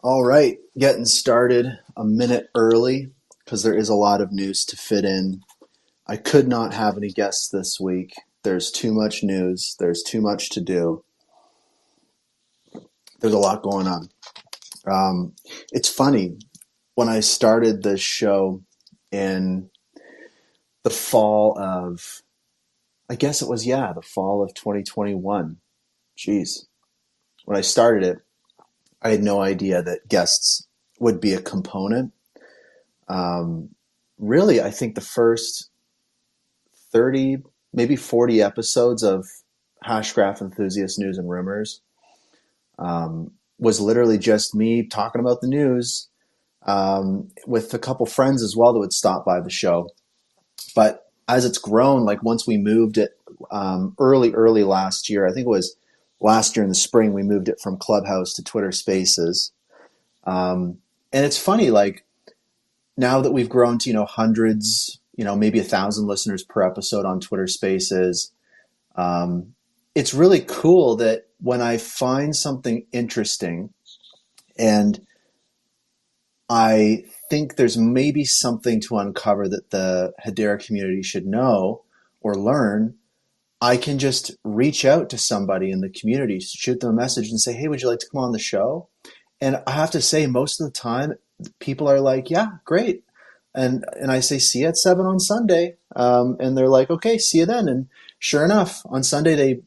All right, getting started a minute early because there is a lot of news to fit in. I could not have any guests this week. There's too much news, there's too much to do, there's a lot going on. It's funny, when I started this show in the fall of, I guess it was, the fall of 2021. Jeez. When I started it, I had no idea that guests would be a component. Um, Really, I think the first 30, maybe 40 episodes of Hashgraph Enthusiast News and Rumors was literally just me talking about the news with a couple friends as well that would stop by the show. But as it's grown, like once we moved it early last year, I think it was last year in the spring, we moved it from Clubhouse to Twitter Spaces. And it's funny, like now that we've grown to, hundreds, maybe 1,000 listeners per episode on Twitter Spaces, it's really cool that when I find something interesting and I think there's maybe something to uncover that the Hedera community should know or learn, I can just reach out to somebody in the community, shoot them a message and say, hey, would you like to come on the show? And I have to say, most of the time, people are like, yeah, great. And I say, see you at 7 on Sunday. And they're like, okay, see you then. And sure enough, on Sunday, they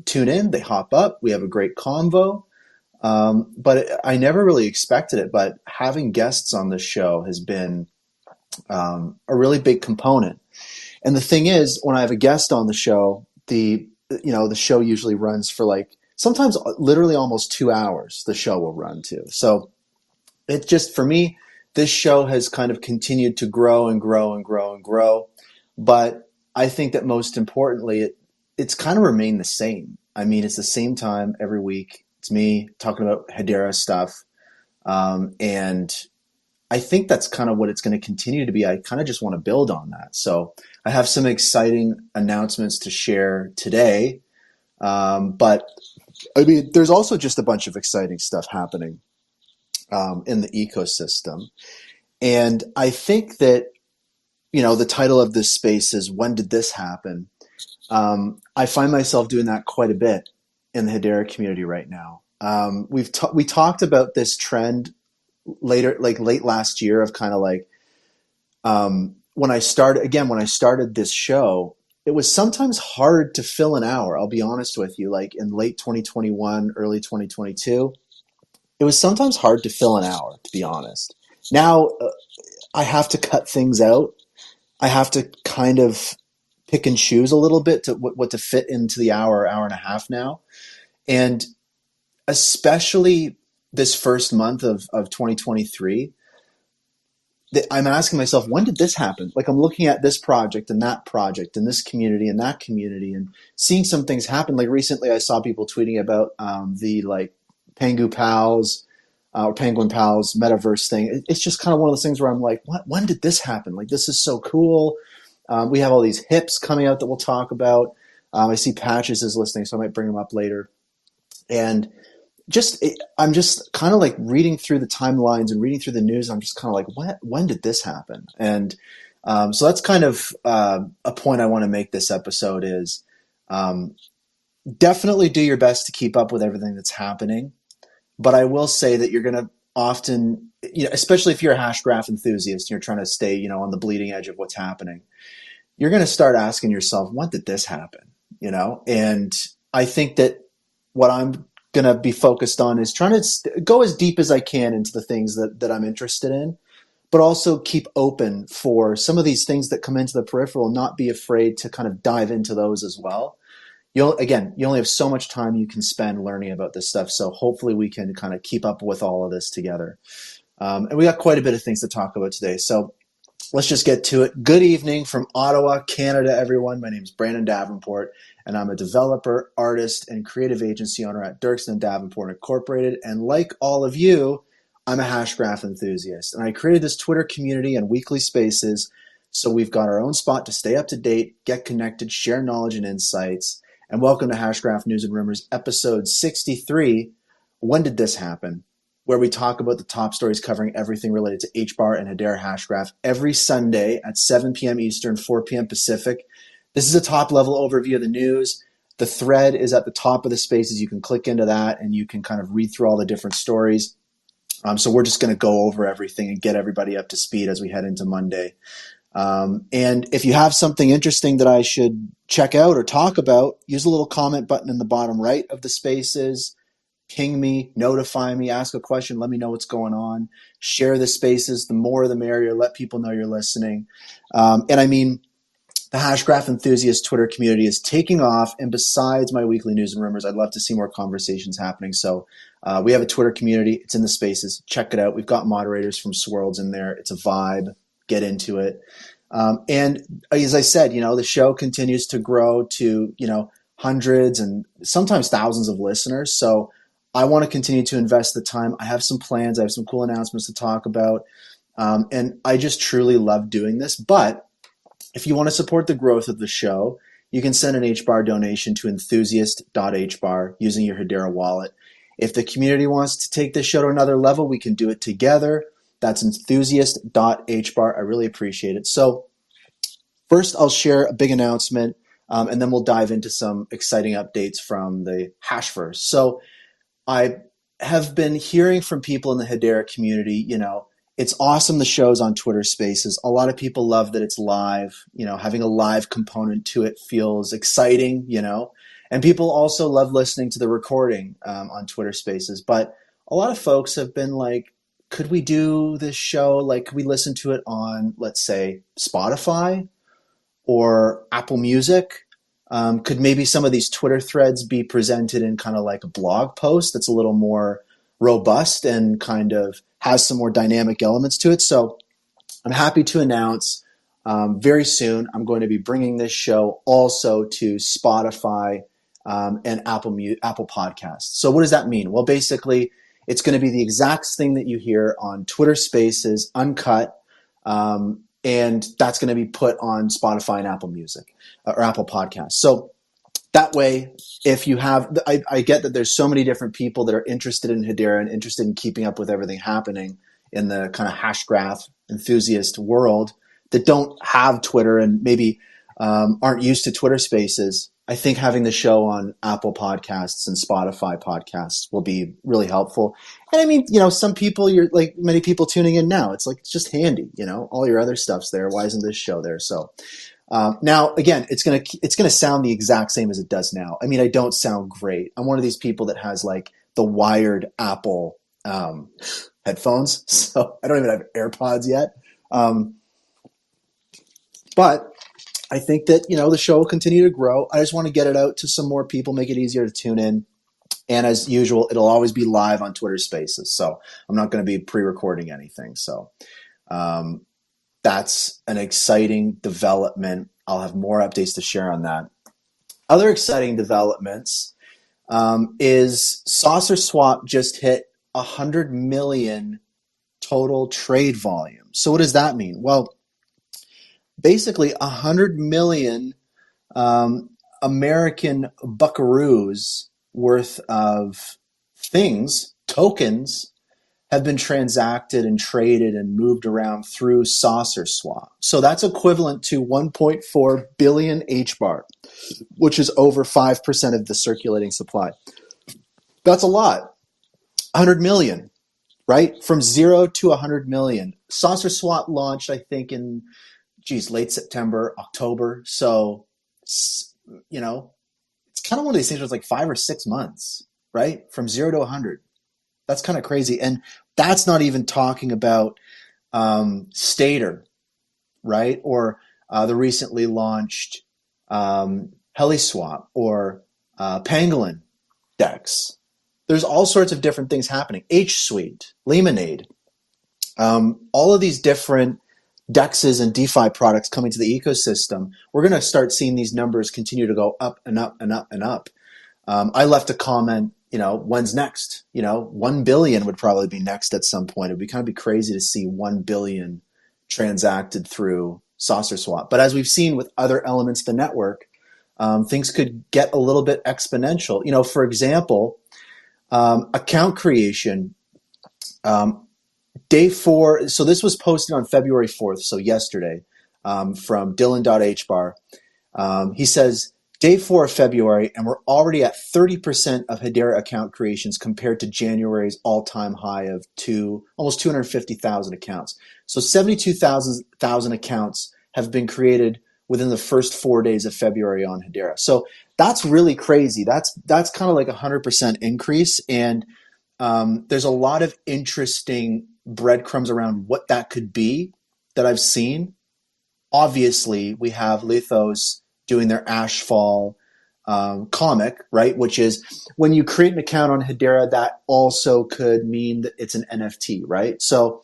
tune in, they hop up, we have a great convo. But I never really expected it. But having guests on this show has been a really big component. And the thing is, when I have a guest on the show, the show usually runs for like sometimes literally almost 2 hours. The show will run to. So it just, for me, this show has kind of continued to grow and grow and grow and grow. But I think that most importantly, it's kind of remained the same. I mean, it's the same time every week. It's me talking about Hedera stuff. And I think that's kind of what it's going to continue to be. I kind of just want to build on that. So I have some exciting announcements to share today. But I mean, there's also just a bunch of exciting stuff happening in the ecosystem. And I think that, the title of this space is When Did This Happen? I find myself doing that quite a bit in the Hedera community right now. We talked about this trend late last year of kind of like, when I started this show, it was sometimes hard to fill an hour. I'll be honest with you, like in late 2021, early 2022, it was sometimes hard to fill an hour, to be honest. Now I have to cut things out. I have to kind of pick and choose a little bit to what to fit into the hour and a half now. And especially this first month of 2023, I'm asking myself, when did this happen? Like I'm looking at this project and that project and this community and that community and seeing some things happen. Like recently I saw people tweeting about the like Pengu Pals or Penguin Pals metaverse thing. It's just kind of one of those things where I'm like, when did this happen? Like this is so cool. We have all these hips coming out that we'll talk about. I see Patches is listening, so I might bring him up later. And I'm just kind of like reading through the timelines and reading through the news. I'm just kind of like, when did this happen? And so that's kind of a point I want to make this episode is definitely do your best to keep up with everything that's happening. But I will say that you're going to often, especially if you're a Hashgraph enthusiast, and you're trying to stay, on the bleeding edge of what's happening, you're going to start asking yourself, when did this happen? And I think that what I'm going to be focused on is trying to go as deep as I can into the things that I'm interested in, but also keep open for some of these things that come into the peripheral, not be afraid to kind of dive into those as well. You only have so much time you can spend learning about this stuff. So hopefully we can kind of keep up with all of this together. And we got quite a bit of things to talk about today. So let's just get to it. Good evening from Ottawa, Canada, everyone. My name is Brandon Davenport, and I'm a developer, artist, and creative agency owner at Dirksen & Davenport Incorporated. And like all of you, I'm a Hashgraph enthusiast. And I created this Twitter community and weekly spaces so we've got our own spot to stay up to date, get connected, share knowledge and insights. And welcome to Hashgraph News and Rumors, episode 63. When did this happen? where we talk about the top stories covering everything related to HBAR and Hedera Hashgraph every Sunday at 7 p.m. Eastern, 4 p.m. Pacific. This is a top-level overview of the news. The thread is at the top of the spaces. You can click into that, and you can kind of read through all the different stories. So we're just going to go over everything and get everybody up to speed as we head into Monday. And if you have something interesting that I should check out or talk about, use the little comment button in the bottom right of the spaces. Ping me, notify me, ask a question, let me know what's going on. Share the spaces. The more the merrier. Let people know you're listening. And I mean, the Hashgraph enthusiast Twitter community is taking off. And besides my weekly news and rumors, I'd love to see more conversations happening. So we have a Twitter community. It's in the spaces. Check it out. We've got moderators from Swirlds in there. It's a vibe. Get into it. And as I said, the show continues to grow to, hundreds and sometimes thousands of listeners. So I want to continue to invest the time. I have some plans. I have some cool announcements to talk about. And I just truly love doing this. But if you want to support the growth of the show, you can send an HBAR donation to enthusiast.hbar using your Hedera wallet. If the community wants to take this show to another level, we can do it together. That's enthusiast.hbar. I really appreciate it. So first, I'll share a big announcement, and then we'll dive into some exciting updates from the Hashverse. So I have been hearing from people in the Hedera community, it's awesome the show's on Twitter Spaces. A lot of people love that it's live. Having a live component to it feels exciting, And people also love listening to the recording on Twitter Spaces. But a lot of folks have been like, could we do this show? Like, could we listen to it on, let's say, Spotify or Apple Music? Could maybe some of these Twitter threads be presented in kind of like a blog post that's a little more robust and kind of has some more dynamic elements to it? So I'm happy to announce very soon I'm going to be bringing this show also to Spotify and Apple Podcasts. So what does that mean? Well, basically, it's going to be the exact thing that you hear on Twitter Spaces, uncut, and that's going to be put on Spotify and Apple Music or Apple Podcasts. So that way, if you have, I get that there's so many different people that are interested in Hedera and interested in keeping up with everything happening in the kind of Hashgraph enthusiast world that don't have Twitter and maybe aren't used to Twitter Spaces. I think having the show on Apple Podcasts and Spotify podcasts will be really helpful. And I mean, some people, you're like many people tuning in now. It's like, it's just handy, all your other stuff's there. Why isn't this show there? So now, again, it's gonna sound the exact same as it does now. I mean, I don't sound great. I'm one of these people that has like the wired Apple headphones, so I don't even have AirPods yet. But I think that, the show will continue to grow. I just want to get it out to some more people, make it easier to tune in. And as usual, it'll always be live on Twitter Spaces. So I'm not going to be pre-recording anything. So that's an exciting development. I'll have more updates to share on that. Other exciting developments is Saucer Swap just hit 100 million total trade volume. So what does that mean? Well, basically 100 million American buckaroos worth of things, tokens, have been transacted and traded and moved around through Saucer Swap. So that's equivalent to 1.4 billion HBAR, which is over 5% of the circulating supply. That's a lot. 100 million, right? From 0 to 100 million. Saucer Swap launched, I think, in late September, October. So, it's kind of one of these things where it's like 5 or 6 months, right? From 0 to 100. That's kind of crazy. And that's not even talking about Stater, right? Or the recently launched HeliSwap or Pangolin DEX. There's all sorts of different things happening. H-Suite, Lemonade, all of these different DEXs and DeFi products coming to the ecosystem. We're going to start seeing these numbers continue to go up and up and up and up. I left a comment, when's next? 1 billion would probably be next at some point. It would be kind of be crazy to see 1 billion transacted through Saucer Swap. But as we've seen with other elements of the network, things could get a little bit exponential. For example, account creation Um, Day 4, so this was posted on February 4th, so yesterday, from Dylan.hbar. He says, day 4 of February, and we're already at 30% of Hedera account creations compared to January's all-time high of almost 250,000 accounts. So 72,000 accounts have been created within the first 4 days of February on Hedera. So that's really crazy. That's kind of like a 100% increase, and there's a lot of interesting breadcrumbs around what that could be that I've seen. Obviously, we have Lithos doing their Ashfall comic, right? Which is when you create an account on Hedera, that also could mean that it's an NFT, right? So,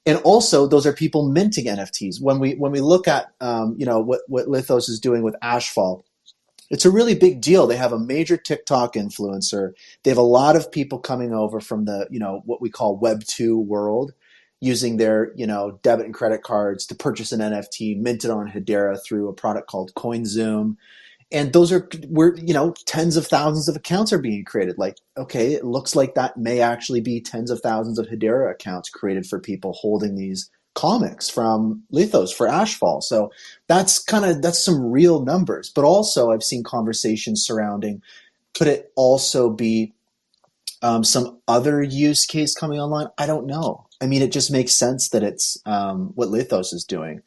and also those are people minting NFTs. When we look at what Lithos is doing with Ashfall, it's a really big deal. They have a major TikTok influencer. They have a lot of people coming over from the, what we call Web 2 world, using their, debit and credit cards to purchase an NFT minted on Hedera through a product called CoinZoom. And those are where, tens of thousands of accounts are being created. Like, okay, it looks like that may actually be tens of thousands of Hedera accounts created for people holding these comics from Lithos for Ashfall. So that's some real numbers. But also I've seen conversations surrounding, could it also be some other use case coming online? I don't know. I mean, it just makes sense that it's what Lithos is doing.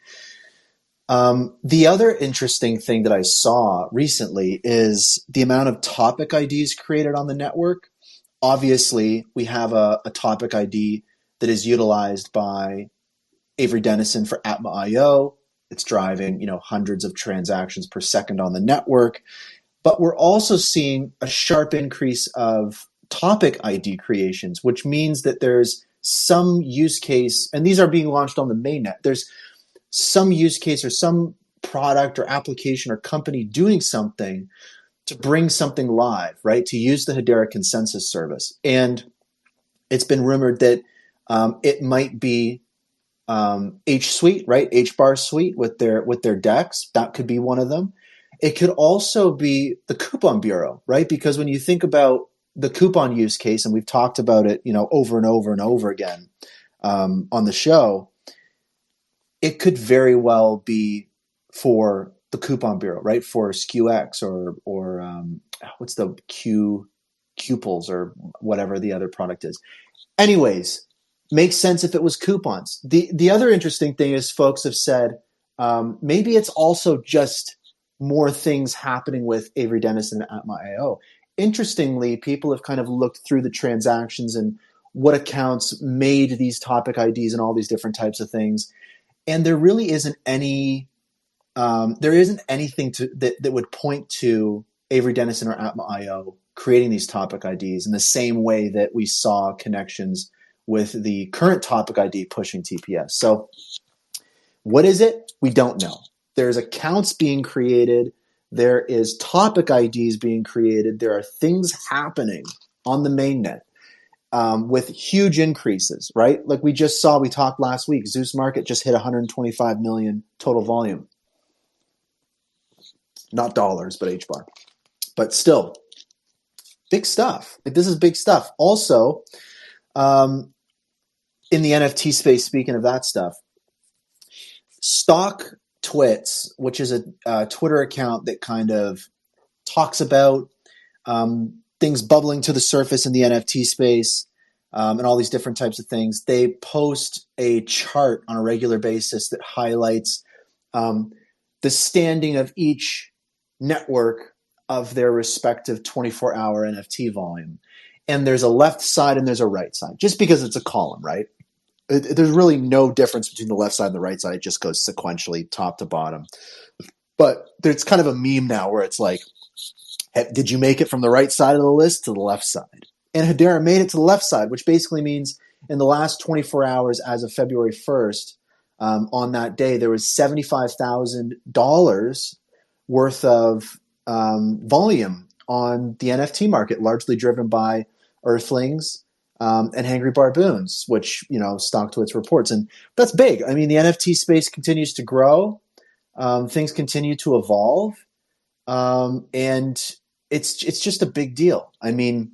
The other interesting thing that I saw recently is the amount of topic IDs created on the network. Obviously, we have a topic ID that is utilized by Avery Dennison for Atma.io. It's driving, hundreds of transactions per second on the network. But we're also seeing a sharp increase of topic ID creations, which means that there's some use case, and these are being launched on the mainnet. There's some use case or some product or application or company doing something to bring something live, right? To use the Hedera consensus service. And it's been rumored that it might be H Suite, right? HBAR Suite with their decks. That could be one of them. It could also be the Coupon Bureau, right? Because when you think about the coupon use case, and we've talked about it, over and over and over again on the show, it could very well be for the Coupon Bureau, right? For SKUX or what's the Qples or whatever the other product is. Anyways, makes sense if it was coupons. The other interesting thing is folks have said maybe it's also just more things happening with Avery Dennison and Atma.io. Interestingly, people have kind of looked through the transactions and what accounts made these topic IDs and all these different types of things. And there really isn't anything that would point to Avery Dennison or Atma.io creating these topic IDs in the same way that we saw connections with the current topic ID pushing TPS. So what is it? We don't know. There's accounts being created. There is topic IDs being created. There are things happening on the mainnet with huge increases, right? Like we talked last week, Zeus Market just hit 125 million total volume. Not dollars, but HBAR. But still, big stuff. Like this is big stuff. Also, in the NFT space, speaking of that stuff, Stock Twits, which is a Twitter account that kind of talks about things bubbling to the surface in the NFT space and all these different types of things. They post a chart on a regular basis that highlights the standing of each network of their respective 24-hour NFT volume. And there's a left side and there's a right side, just because it's a column, right? There's really no difference between the left side and the right side. It just goes sequentially top to bottom. But there's kind of a meme now where it's like, did you make it from the right side of the list to the left side? And Hedera made it to the left side, which basically means in the last 24 hours as of February 1st, on that day, there was $75,000 worth of volume on the NFT market, largely driven by Earthlings and Hangry Barboons, which, StockTwits reports. And that's big. I mean, the NFT space continues to grow. Things continue to evolve. And it's just a big deal. I mean,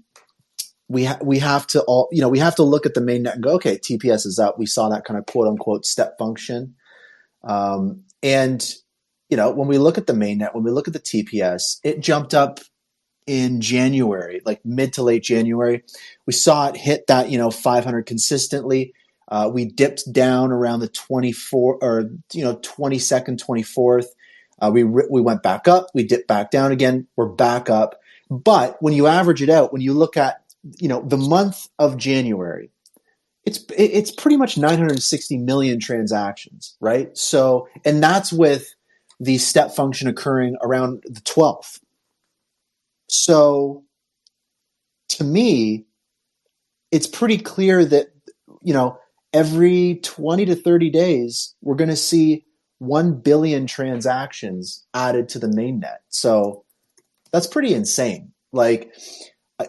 we have to all, we have to look at the mainnet and go, okay, TPS is up. We saw that kind of quote unquote step function. And when we look at the mainnet, when we look at the TPS, it jumped up in January, like mid to late January. We saw it hit that 500 consistently. We dipped down around the 22nd, 24th. We went back up. We dipped back down again. We're back up. But when you average it out, when you look at the month of January, it's pretty much 960 million transactions, right? So, and that's with the step function occurring around the 12th. So, to me, it's pretty clear that every 20 to 30 days, we're going to see 1 billion transactions added to the mainnet. So that's pretty insane. Like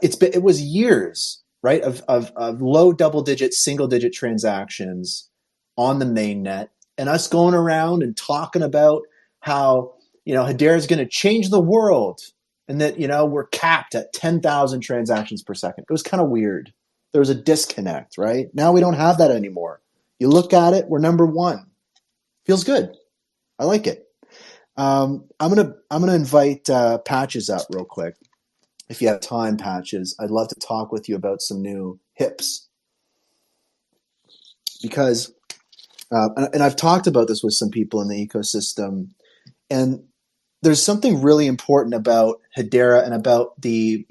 it was years, right, of low double digit, single digit transactions on the mainnet, and us going around and talking about how Hedera is going to change the world, and that we're capped at 10,000 transactions per second. It was kind of weird. There was a disconnect, right? Now we don't have that anymore. You look at it, we're number one. Feels good. I like it. I'm gonna invite Patches up real quick. If you have time, Patches, I'd love to talk with you about some new hips. Because, and I've talked about this with some people in the ecosystem, and there's something really important about Hedera and about the,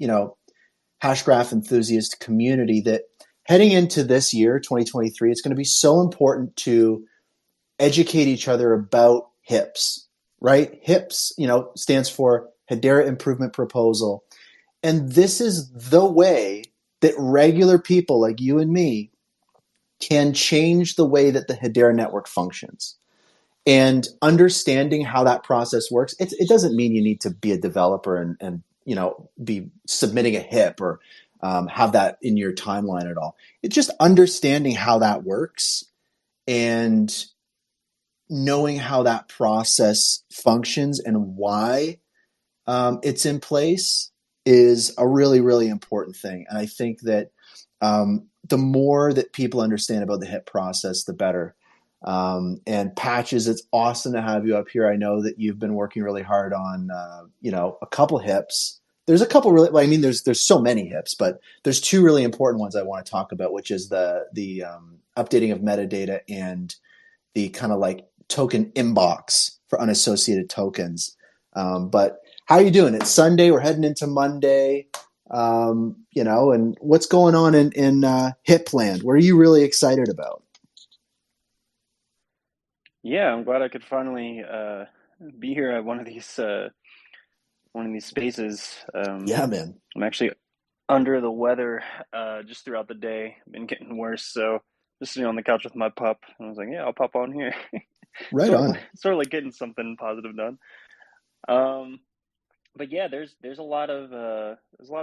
Hashgraph enthusiast community that heading into this year, 2023, it's going to be so important to educate each other about HIPs, right? HIPs, stands for Hedera Improvement Proposal. And this is the way that regular people like you and me can change the way that the Hedera network functions. And understanding how that process works, it doesn't mean you need to be a developer and be submitting a HIP or have that in your timeline at all. It's just understanding how that works and knowing how that process functions and why it's in place is a really, really important thing. And I think that the more that people understand about the HIP process, the better. And Patches, it's awesome to have you up here. I know that you've been working really hard on, a couple HIPs. There's a couple really, there's so many HIPs, but there's two really important ones I want to talk about, which is the updating of metadata and the kind of like token inbox for unassociated tokens. But how are you doing? It's Sunday. We're heading into Monday. And what's going on in HIP land? What are you really excited about? Yeah, I'm glad I could finally be here at one of these spaces. Yeah, man. I'm actually under the weather just throughout the day. Been getting worse, so just sitting on the couch with my pup. And I was like, yeah, I'll pop on here. Right on. Sort of like getting something positive done. But yeah, there's a lot of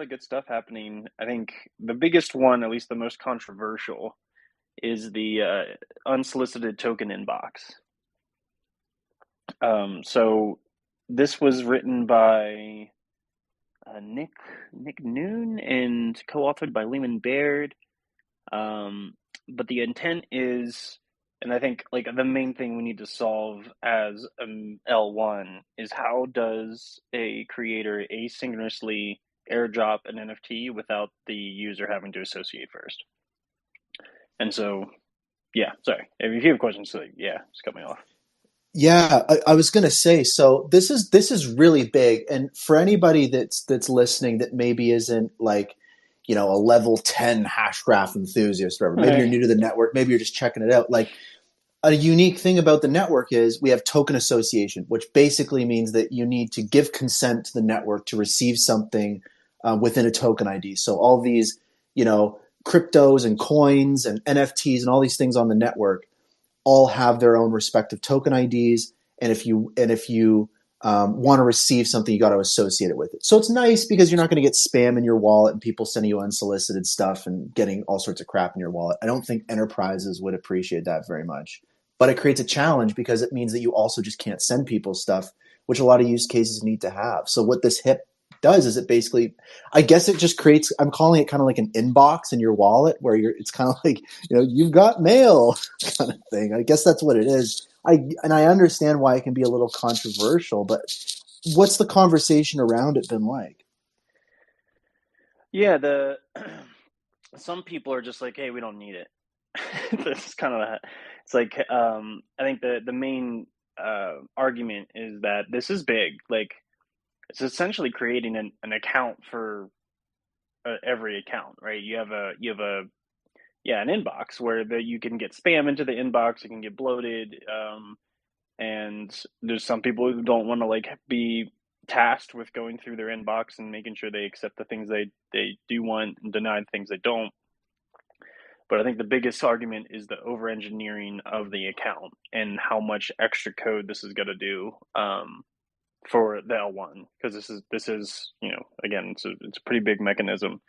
good stuff happening. I think the biggest one, at least the most controversial, is the unsolicited token inbox. So this was written by Nick Noon and co-authored by Lehman Baird. But the intent is, and I think like the main thing we need to solve as L1 is how does a creator asynchronously airdrop an NFT without the user having to associate first? And so, yeah, sorry. If you have questions, so yeah, just cut me off. Yeah, I was going to say, so this is really big, and for anybody that's listening that maybe isn't like, a level 10 Hashgraph enthusiast, or whatever. Maybe you're new to the network, maybe you're just checking it out. Like a unique thing about the network is we have token association, which basically means that you need to give consent to the network to receive something within a token ID. So all these, cryptos and coins and NFTs and all these things on the network all have their own respective token IDs, and if you want to receive something, you got to associate it with it. So it's nice because you're not going to get spam in your wallet and people sending you unsolicited stuff and getting all sorts of crap in your wallet. I don't think enterprises would appreciate that very much, but it creates a challenge because it means that you also just can't send people stuff, which a lot of use cases need to have. So what this HIP does is it basically, I guess it just creates, I'm calling it kind of like an inbox in your wallet where it's kind of like, you've got mail kind of thing. I guess that's what it is. And I understand why it can be a little controversial, but what's the conversation around it been like? Yeah, the some people are just like, hey, we don't need it. That's kind of it's like I think the main argument is that this is big. Like it's essentially creating an account for every account, right? You have a yeah, an inbox where you can get spam into the inbox, you can get bloated, and there's some people who don't want to like be tasked with going through their inbox and making sure they accept the things they do want and deny the things they don't. But I think the biggest argument is the over engineering of the account and how much extra code this is going to do for the L1 because this is again it's a pretty big mechanism.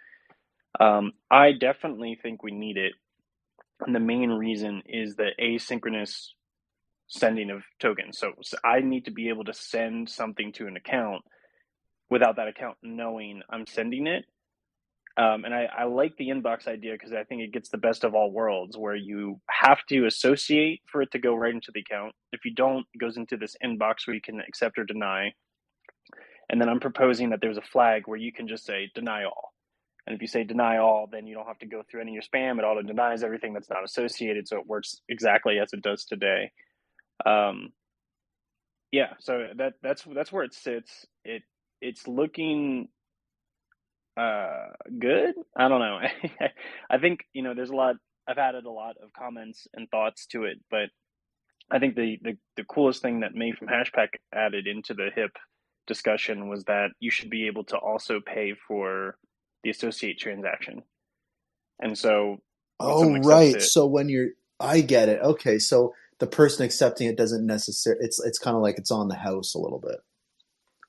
I definitely think we need it, and the main reason is the asynchronous sending of tokens. So I need to be able to send something to an account without that account knowing I'm sending it. And I like the inbox idea because I think it gets the best of all worlds where you have to associate for it to go right into the account. If you don't, it goes into this inbox where you can accept or deny. And then I'm proposing that there's a flag where you can just say deny all. And if you say deny all, then you don't have to go through any of your spam. It auto denies everything that's not associated. So it works exactly as it does today. Um, yeah, so that's where it sits. It's looking good. I don't know. I think there's a lot. I've added a lot of comments and thoughts to it, but I think the coolest thing that May from Hashpack added into the hip discussion was that you should be able to also pay for the associate transaction. And so when Oh, someone accepts right. it, So I get it. Okay. So the person accepting it doesn't necessarily, it's kind of like it's on the house a little bit.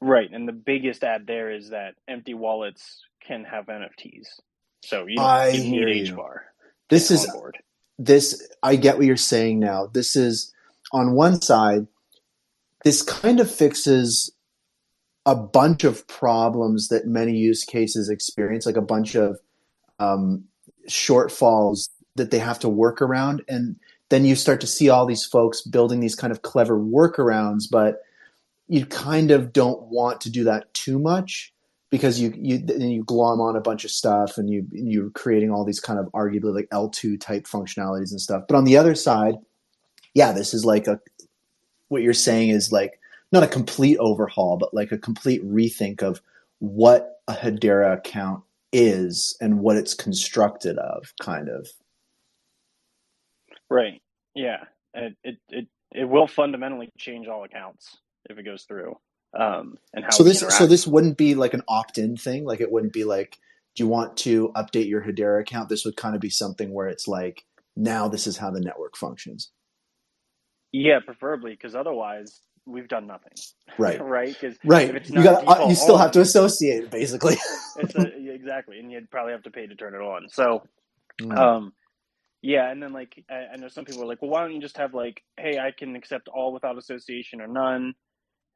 right, and the biggest add there is that empty wallets can have NFTs. So I you need hear you. HBAR to This is onboard. I get what you're saying now. This is on one side, this kind of fixes a bunch of problems that many use cases experience, like a bunch of um, shortfalls that they have to work around. And then you start to see all these folks building these kind of clever workarounds, but you kind of don't want to do that too much because you glom on a bunch of stuff and you're creating all these kind of arguably like L2 type functionalities and stuff. But on the other side, yeah, this is like what you're saying is like not a complete overhaul, but like a complete rethink of what a Hedera account is and what it's constructed of, kind of. Right. Yeah. It will fundamentally change all accounts if it goes through, and how we So interact. this wouldn't be like an opt-in thing. Like it wouldn't be like, do you want to update your Hedera account? This would kind of be something where it's like, now this is how the network functions. Yeah, preferably because otherwise we've done nothing, Right. right? Because if Right. it's not You default still have to on, associate it, basically. yeah, exactly, and you'd probably have to pay to turn it on. So, Mm. um, yeah, and then like I know some people are like, well, why don't you just have like, hey, I can accept all without association or none.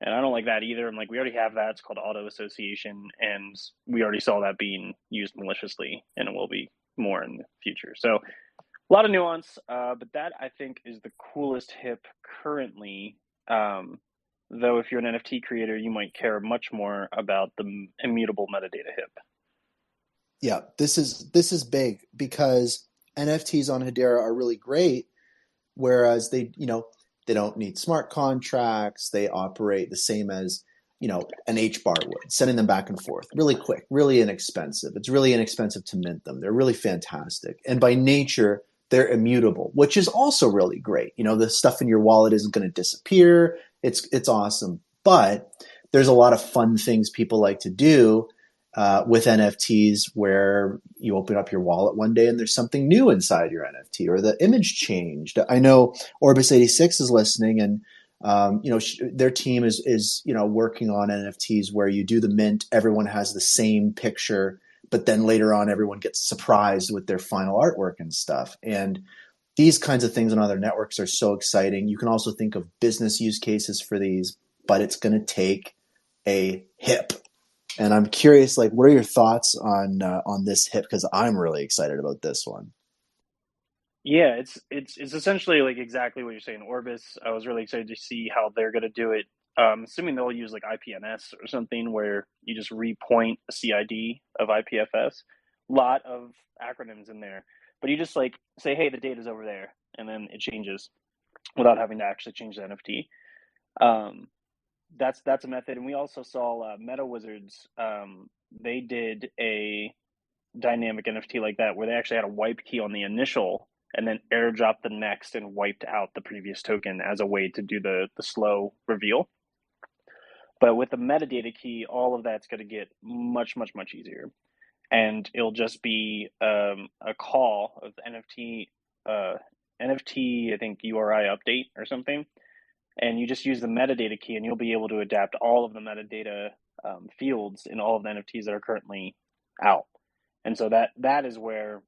And I don't like that either. I'm like, we already have that. It's called auto association, and we already saw that being used maliciously, and it will be more in the future. So a lot of nuance, but that I think is the coolest hip currently. Though if you're an NFT creator, you might care much more about the immutable metadata hip. Yeah, this is big because NFTs on Hedera are really great, whereas they don't need smart contracts. They operate the same as an HBAR would, sending them back and forth really quick, really inexpensive. It's really inexpensive to mint them. They're really fantastic, and by nature they're immutable, which is also really great. The stuff in your wallet isn't going to disappear. It's awesome, but there's a lot of fun things people like to do with NFTs where you open up your wallet one day and there's something new inside your NFT or the image changed. I know Orbis 86 is listening and their team is working on NFTs where you do the mint, everyone has the same picture, but then later on everyone gets surprised with their final artwork and stuff. And these kinds of things on other networks are so exciting. You can also think of business use cases for these, but it's going to take a hip. And I'm curious, like, what are your thoughts on this hip? Because I'm really excited about this one. Yeah, it's essentially like exactly what you're saying. Orbis, I was really excited to see how they're going to do it. Assuming they'll use like IPNS or something where you just repoint a CID of IPFS. Lot of acronyms in there, but you just like say, hey, the data's over there, and then it changes without having to actually change the NFT. Um, that's a method, and we also saw Meta Wizards. They did a dynamic NFT like that, where they actually had a wipe key on the initial and then airdropped the next and wiped out the previous token as a way to do the slow reveal. But with the metadata key, all of that's going to get much, much, much easier. And it'll just be a call of the NFT, I think URI update or something. And you just use the metadata key, and you'll be able to adapt all of the metadata fields in all of the NFTs that are currently out. And so that is where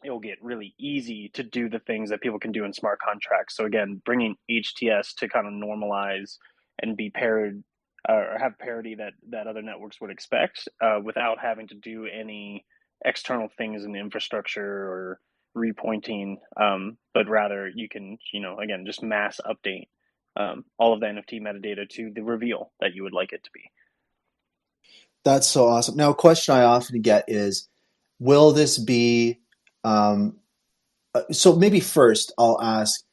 it'll get really easy to do the things that people can do in smart contracts. So again, bringing HTS to kind of normalize and be paired or have parity that other networks would expect without having to do any external things in the infrastructure or repointing, but rather you can, again, just mass update all of the NFT metadata to the reveal that you would like it to be. That's so awesome. Now, a question I often get is, will this be, um, so maybe first I'll ask,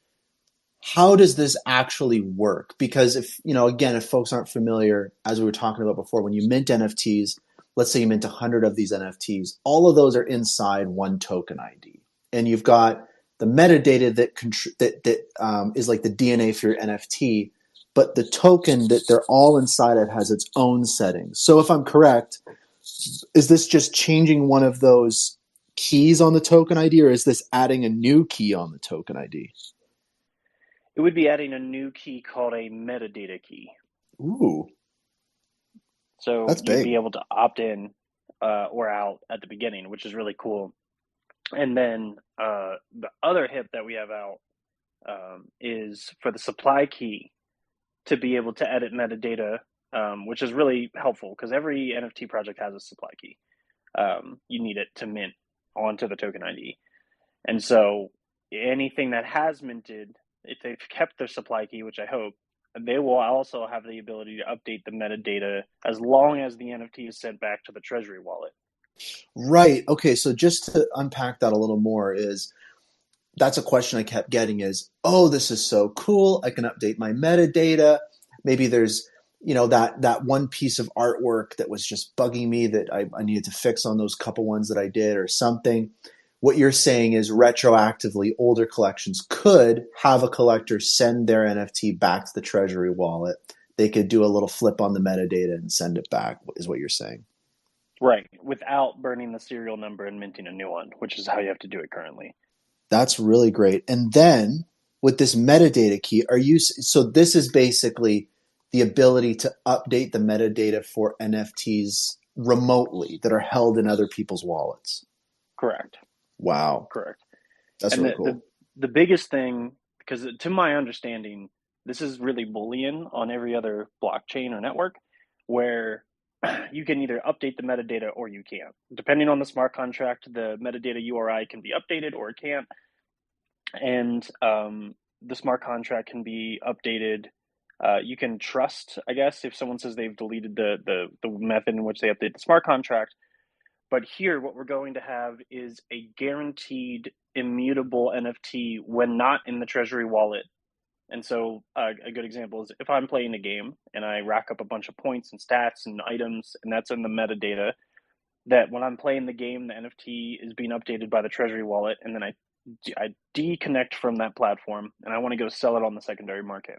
how does this actually work? Because if, again, if folks aren't familiar, as we were talking about before, when you mint NFTs, let's say you mint 100 of these NFTs, all of those are inside one token ID. And you've got the metadata that is like the DNA for your NFT, but the token that they're all inside of has its own settings. So if I'm correct, is this just changing one of those keys on the token ID, or is this adding a new key on the token ID? It would be adding a new key called a metadata key. Ooh, So that's you'd be big. able to opt in or out at the beginning, which is really cool. And then the other hip that we have out is for the supply key to be able to edit metadata, which is really helpful because every NFT project has a supply key. You need it to mint onto the token ID. And so anything that has minted, if they've kept their supply key, which I hope, they will also have the ability to update the metadata as long as the NFT is sent back to the Treasury wallet. Right. Okay. So just to unpack that a little more is that's a question I kept getting is, oh, this is so cool. I can update my metadata. Maybe there's, that one piece of artwork that was just bugging me that I needed to fix on those couple ones that I did or something. What you're saying is retroactively, older collections could have a collector send their NFT back to the Treasury wallet. They could do a little flip on the metadata and send it back, is what you're saying. Right, without burning the serial number and minting a new one, which is how you have to do it currently. That's really great. And then with this metadata key, so this is basically the ability to update the metadata for NFTs remotely that are held in other people's wallets. Correct. Wow. Correct. That's And really the cool. the biggest thing, because to my understanding, this is really Boolean on every other blockchain or network, where you can either update the metadata or you can't. Depending on the smart contract, the metadata URI can be updated or it can't, and the smart contract can be updated. You can trust, I guess, if someone says they've deleted the method in which they update the smart contract. But here, what we're going to have is a guaranteed immutable NFT when not in the Treasury wallet. And so, a good example is if I'm playing a game and I rack up a bunch of points and stats and items, and that's in the metadata, that when I'm playing the game, the NFT is being updated by the Treasury wallet, and then I deconnect from that platform and I want to go sell it on the secondary market.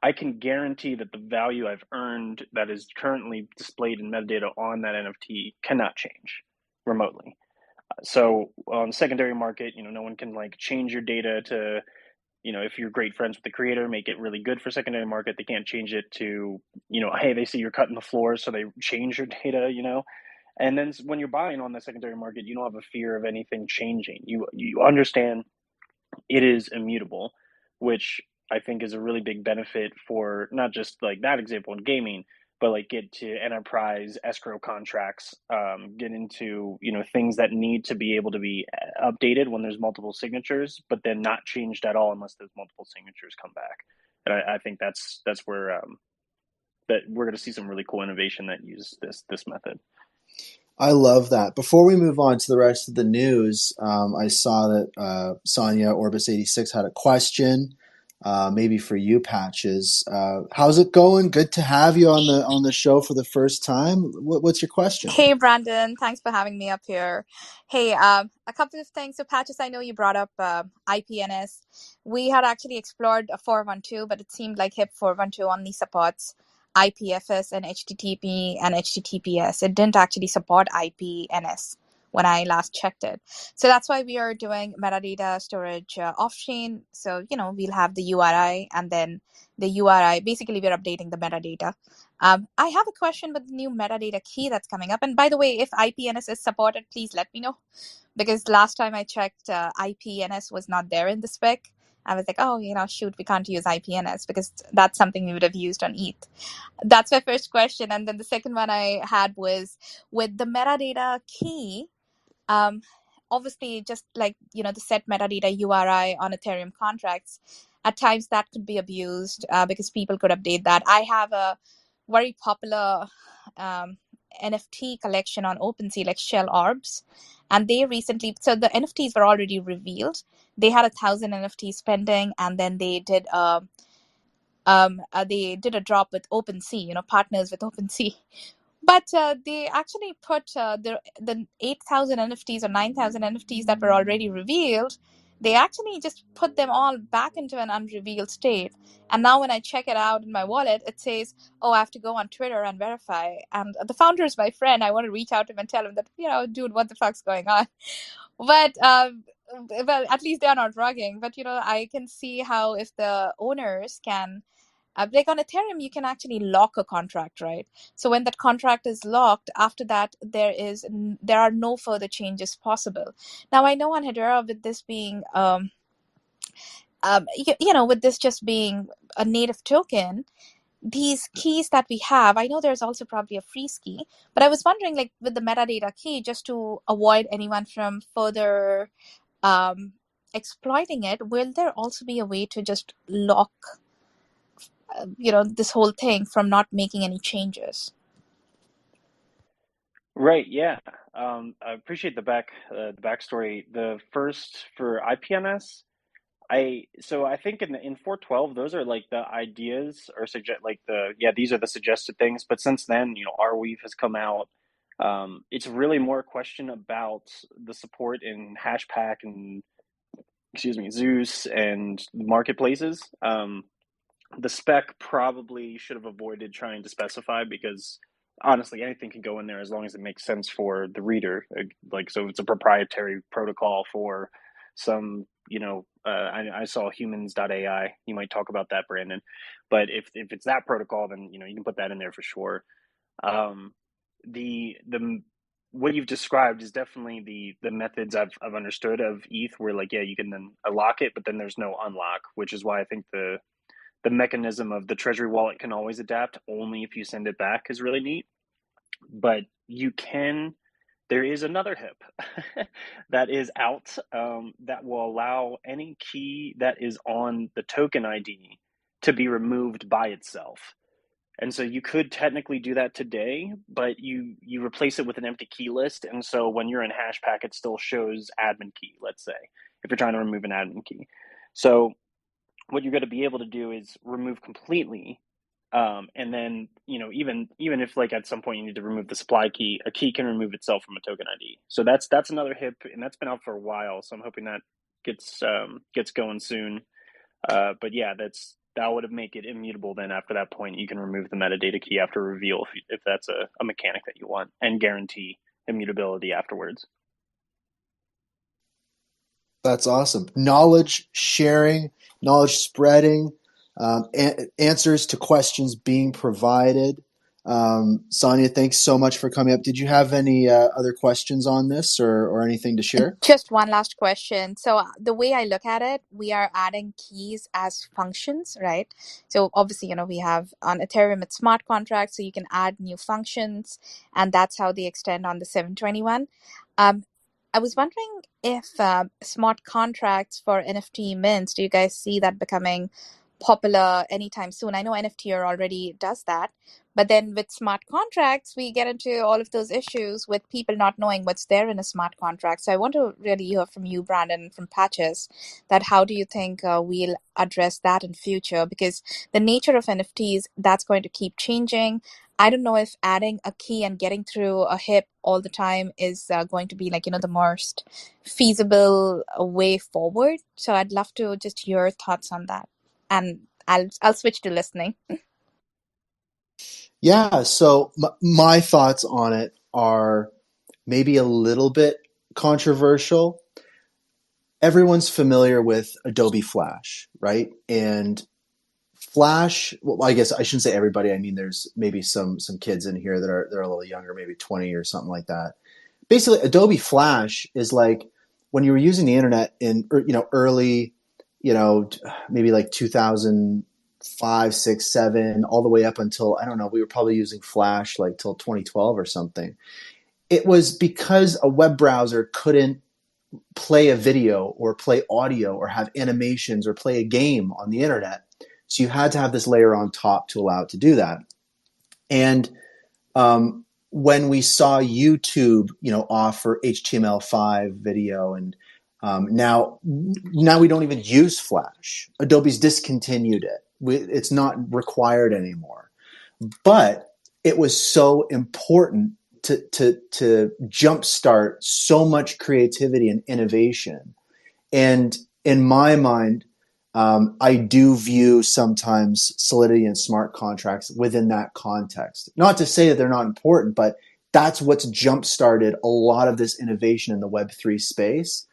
I can guarantee that the value I've earned that is currently displayed in metadata on that NFT cannot change remotely. So on the secondary market, no one can like change your data to, if you're great friends with the creator, make it really good for secondary market. They can't change it to, hey, they see you're cutting the floor, so they change your data. And then when you're buying on the secondary market, you don't have a fear of anything changing. You understand it is immutable, which I think is a really big benefit for not just like that example in gaming, but like get to enterprise escrow contracts, get into, things that need to be able to be updated when there's multiple signatures, but then not changed at all unless those multiple signatures come back. And I think that's where that we're going to see some really cool innovation that use this method. I love that. Before we move on to the rest of the news, I saw that Sonia Orbis86 had a question, maybe for you, Patches. How's it going? Good to have you on the show for the first time. What's your question? Hey, Brandon. Thanks for having me up here. Hey, a couple of things. So, Patches, I know you brought up IPNS. We had actually explored a 412, but it seemed like HIP 412 only supports IPFS and HTTP and HTTPS. It didn't actually support IPNS when I last checked it. So that's why we are doing metadata storage off-chain. So, we'll have the URI, and then the URI, basically we're updating the metadata. I have a question with the new metadata key that's coming up. And by the way, if IPNS is supported, please let me know. Because last time I checked, IPNS was not there in the spec. I was like, oh, shoot, we can't use IPNS because that's something we would have used on ETH. That's my first question. And then the second one I had was with the metadata key, obviously just like, the set metadata URI on Ethereum contracts, at times that could be abused because people could update that. I have a very popular NFT collection on OpenSea, like Shell Orbs. And they recently, so the NFTs were already revealed. They had 1,000 NFTs pending, and then they did a drop with OpenSea, partners with OpenSea. But they actually put the 8,000 NFTs or 9,000 NFTs that were already revealed. They actually just put them all back into an unrevealed state. And now when I check it out in my wallet, it says, oh, I have to go on Twitter and verify. And the founder is my friend. I want to reach out to him and tell him that, dude, what the fuck's going on? But, well, at least they're not rugging. But, I can see how if the owners can, like on Ethereum, you can actually lock a contract, right? So when that contract is locked, after that, there are no further changes possible. Now, I know on Hedera, with this being, with this just being a native token, these keys that we have, I know there's also probably a freeze key, but I was wondering, like with the metadata key, just to avoid anyone from further exploiting it, will there also be a way to just lock this whole thing from not making any changes? Right. Yeah. I appreciate the backstory. The first for IPNS, I think in 412 those are like the ideas or suggest like these are the suggested things. But since then, Arweave has come out. It's really more a question about the support in Hashpack and Zeus and marketplaces. The spec probably should have avoided trying to specify because honestly anything can go in there as long as it makes sense for the reader. Like, so it's a proprietary protocol for some, I saw humans.ai. You might talk about that, Brandon. But if it's that protocol, then you can put that in there for sure. The what you've described is definitely the methods I've understood of ETH, where like, yeah, you can then lock it, but then there's no unlock, which is why I think the mechanism of the treasury wallet can always adapt only if you send it back is really neat. But there is another HIP that is out, that will allow any key that is on the token ID to be removed by itself. And so you could technically do that today, but you replace it with an empty key list. And so when you're in Hashpack, it still shows admin key, let's say, if you're trying to remove an admin key. So what you're going to be able to do is remove completely. And then, even if like at some point you need to remove the supply key, a key can remove itself from a token ID. So that's another HIP, and that's been out for a while. So I'm hoping that gets going soon. But yeah, that would make it immutable. Then after that point, you can remove the metadata key after reveal if that's a mechanic that you want, and guarantee immutability afterwards. That's awesome. Knowledge sharing, knowledge spreading, answers to questions being provided. Sonia, thanks so much for coming up. Did you have any other questions on this or anything to share? Just one last question. So the way I look at it, we are adding keys as functions, right? So obviously, we have on Ethereum it's smart contracts, so you can add new functions, and that's how they extend on the 721. Um, I was wondering if smart contracts for NFT mints, do you guys see that becoming popular anytime soon? I know NFTR already does that, but then with smart contracts, we get into all of those issues with people not knowing what's there in a smart contract. So I want to really hear from you, Brandon, from Patches, that how do you think we'll address that in future? Because the nature of NFTs, that's going to keep changing. I don't know if adding a key and getting through a HIP all the time is going to be like, the most feasible way forward. So I'd love to just hear your thoughts on that. And I'll switch to listening. Yeah, so my thoughts on it are maybe a little bit controversial. Everyone's familiar with Adobe Flash, right? And Flash, well, I guess I shouldn't say everybody. I mean, there's maybe some kids in here that are they're a little younger, maybe 20 or something like that. Basically, Adobe Flash is like when you were using the internet in early, maybe like 2005, 6, 7, all the way up until I don't know. We were probably using Flash like till 2012 or something. It was because a web browser couldn't play a video or play audio or have animations or play a game on the internet. So you had to have this layer on top to allow it to do that. And when we saw YouTube, offer HTML5 video, and now we don't even use Flash. Adobe's discontinued it. It's not required anymore. But it was so important to jumpstart so much creativity and innovation. And in my mind, I do view sometimes Solidity and smart contracts within that context. Not to say that they're not important, but that's what's jump-started a lot of this innovation in the Web3 space.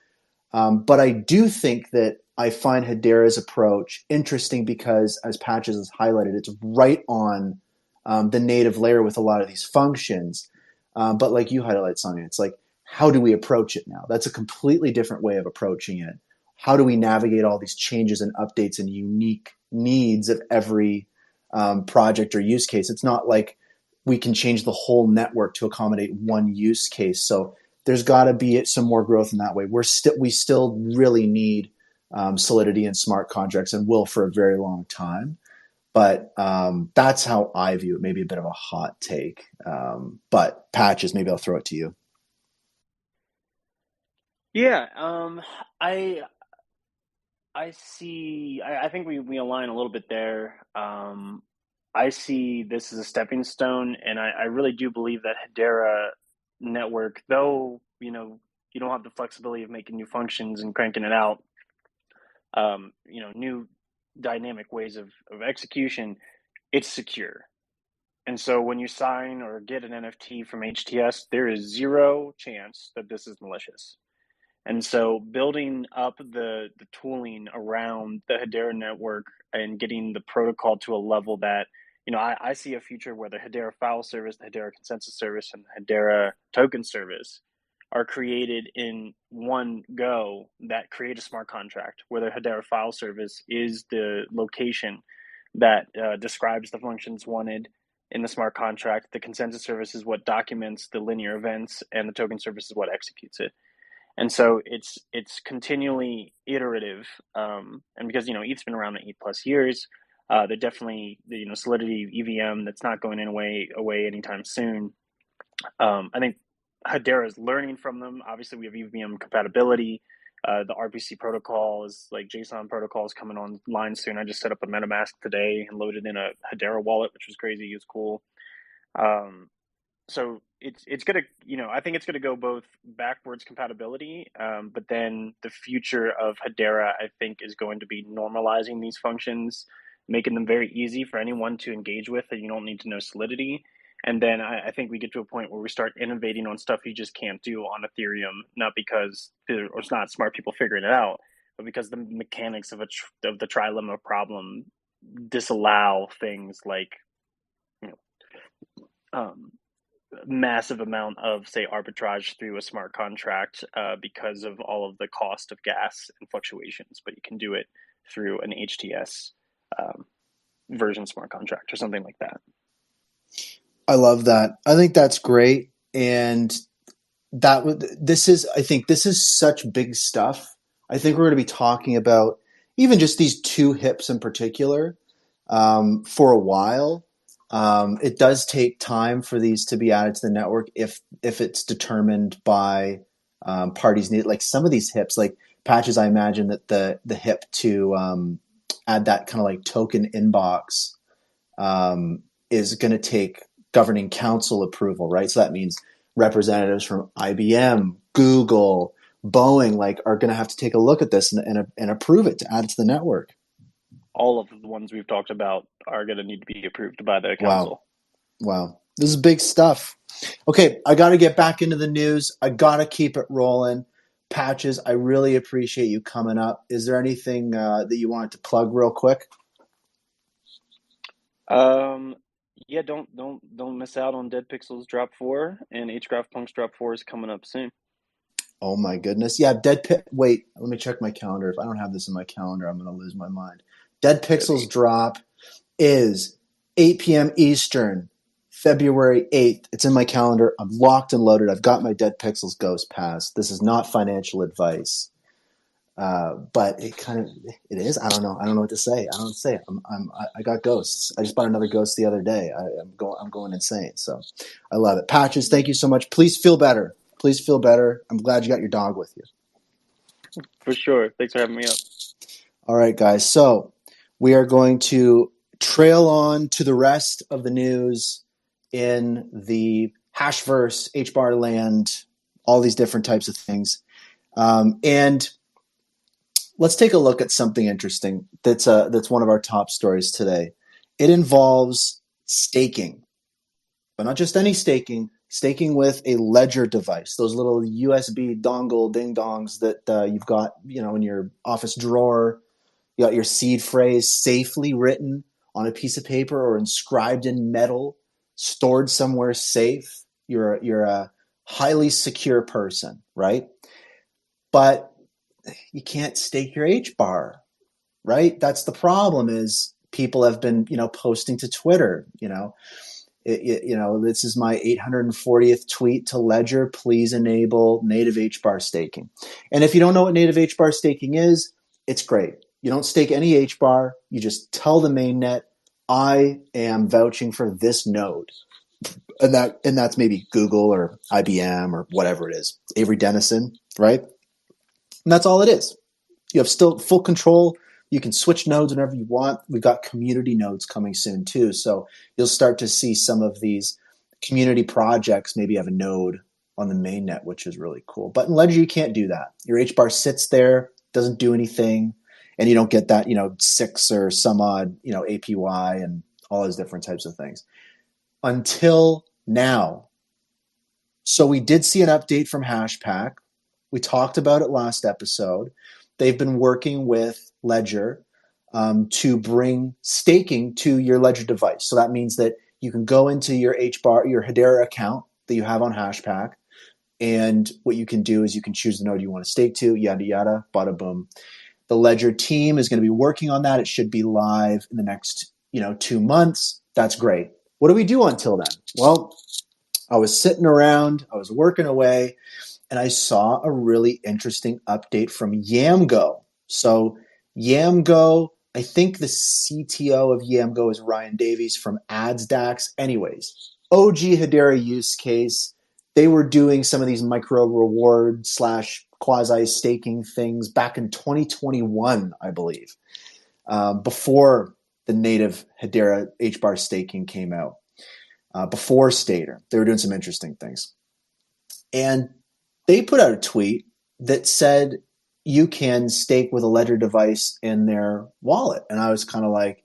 But I do think that I find Hedera's approach interesting because, as Patches has highlighted, it's right on the native layer with a lot of these functions. But like you highlighted, Sonia, it's like, how do we approach it now? That's a completely different way of approaching it. How do we navigate all these changes and updates and unique needs of every project or use case? It's not like we can change the whole network to accommodate one use case. So there's got to be some more growth in that way. We still really need Solidity and smart contracts and will for a very long time. But that's how I view it. Maybe a bit of a hot take. But Patches, maybe I'll throw it to you. Yeah, I see. I think we align a little bit there. I see this as a stepping stone, and I really do believe that Hedera network, though, you don't have the flexibility of making new functions and cranking it out, new dynamic ways of execution, it's secure. And so when you sign or get an NFT from HTS, there is zero chance that this is malicious. And so building up the tooling around the Hedera network and getting the protocol to a level that, I see a future where the Hedera file service, the Hedera consensus service, and the Hedera token service are created in one go that create a smart contract where the Hedera file service is the location that describes the functions wanted in the smart contract. The consensus service is what documents the linear events, and the token service is what executes it. And so it's continually iterative, and because ETH's been around 8+ years, they're definitely Solidity EVM that's not going away anytime soon. I think Hedera is learning from them. Obviously, we have EVM compatibility. The RPC protocol is like JSON protocol is coming online soon. I just set up a MetaMask today and loaded in a Hedera wallet, which was crazy. It was cool. So it's gonna, I think it's gonna go both backwards compatibility, but then the future of Hedera, I think, is going to be normalizing these functions, making them very easy for anyone to engage with, and you don't need to know Solidity. And then I think we get to a point where we start innovating on stuff you just can't do on Ethereum, not because it's not smart people figuring it out, but because the mechanics of the trilemma problem disallow things like massive amount of, say, arbitrage through a smart contract because of all of the cost of gas and fluctuations, but you can do it through an HTS version smart contract or something like that. I love that. I think that's great. And I think this is such big stuff. I think we're going to be talking about even just these two hips in particular for a while. It does take time for these to be added to the network if it's determined by parties need. Like some of these hips, like Patches, I imagine that the hip to add that kind of like token inbox is going to take governing council approval, right? So that means representatives from IBM, Google, Boeing, like are going to have to take a look at this and approve it to add it to the network. All of the ones we've talked about are going to need to be approved by the council. Wow. This is big stuff. Okay, I got to get back into the news. I got to keep it rolling. Patches, I really appreciate you coming up. Is there anything that you wanted to plug real quick? Yeah, don't miss out on Dead Pixels Drop 4, and Hgraph Punks Drop 4 is coming up soon. Oh my goodness. Yeah, wait, let me check my calendar. If I don't have this in my calendar, I'm going to lose my mind. Dead Pixels Drop is 8 p.m. Eastern, February 8th. It's in my calendar. I'm locked and loaded. I've got my Dead Pixels Ghost Pass. This is not financial advice. But it is. I don't know. I don't know what to say. I don't say. I got ghosts. I just bought another ghost the other day. I'm going insane. So I love it. Patches, thank you so much. Please feel better. Please feel better. I'm glad you got your dog with you. For sure. Thanks for having me up. All right, guys. So we are going to trail on to the rest of the news in the Hashverse, HBAR land, all these different types of things. And let's take a look at something interesting that's one of our top stories today. It involves staking, but not just any staking with a ledger device, those little USB dongle ding-dongs that you've got in your office drawer. You got your seed phrase safely written on a piece of paper or inscribed in metal, stored somewhere safe. You're a highly secure person, right? But you can't stake your HBAR, right? That's the problem. Is people have been posting to Twitter, this is my 840th tweet to Ledger. Please enable native HBAR staking. And if you don't know what native HBAR staking is, it's great. You don't stake any HBAR. You just tell the mainnet, I am vouching for this node. And that's maybe Google or IBM or whatever it is. Avery Dennison, right? And that's all it is. You have still full control. You can switch nodes whenever you want. We've got community nodes coming soon too. So you'll start to see some of these community projects maybe have a node on the mainnet, which is really cool. But in Ledger, you can't do that. Your HBAR sits there, doesn't do anything, and you don't get that, 6 or some odd, APY and all those different types of things. Until now. So we did see an update from Hashpack. We talked about it last episode. They've been working with Ledger to bring staking to your Ledger device. So that means that you can go into your HBAR, your Hedera account that you have on Hashpack, and what you can do is you can choose the node you want to stake to, yada, yada, bada, boom. The Ledger team is going to be working on that. It should be live in the next 2 months. That's great. What do we do until then? Well, I was sitting around, I was working away, and I saw a really interesting update from Yamgo. So Yamgo, I think the CTO of Yamgo is Ryan Davies from AdsDAX. Anyways, OG Hedera use case. They were doing some of these micro reward / quasi staking things back in 2021, I believe, before the native Hedera HBAR staking came out. Before Stater, they were doing some interesting things. And they put out a tweet that said you can stake with a Ledger device in their wallet. And I was kind of like,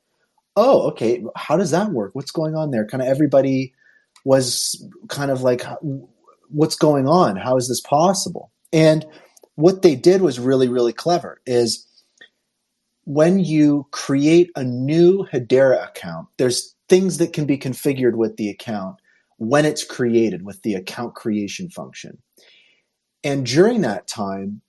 oh, okay, how does that work? What's going on there? Kind of everybody was kind of like, what's going on? How is this possible? And what they did was really, really clever is when you create a new Hedera account, there's things that can be configured with the account. when it's created with the account creation function. And during that time,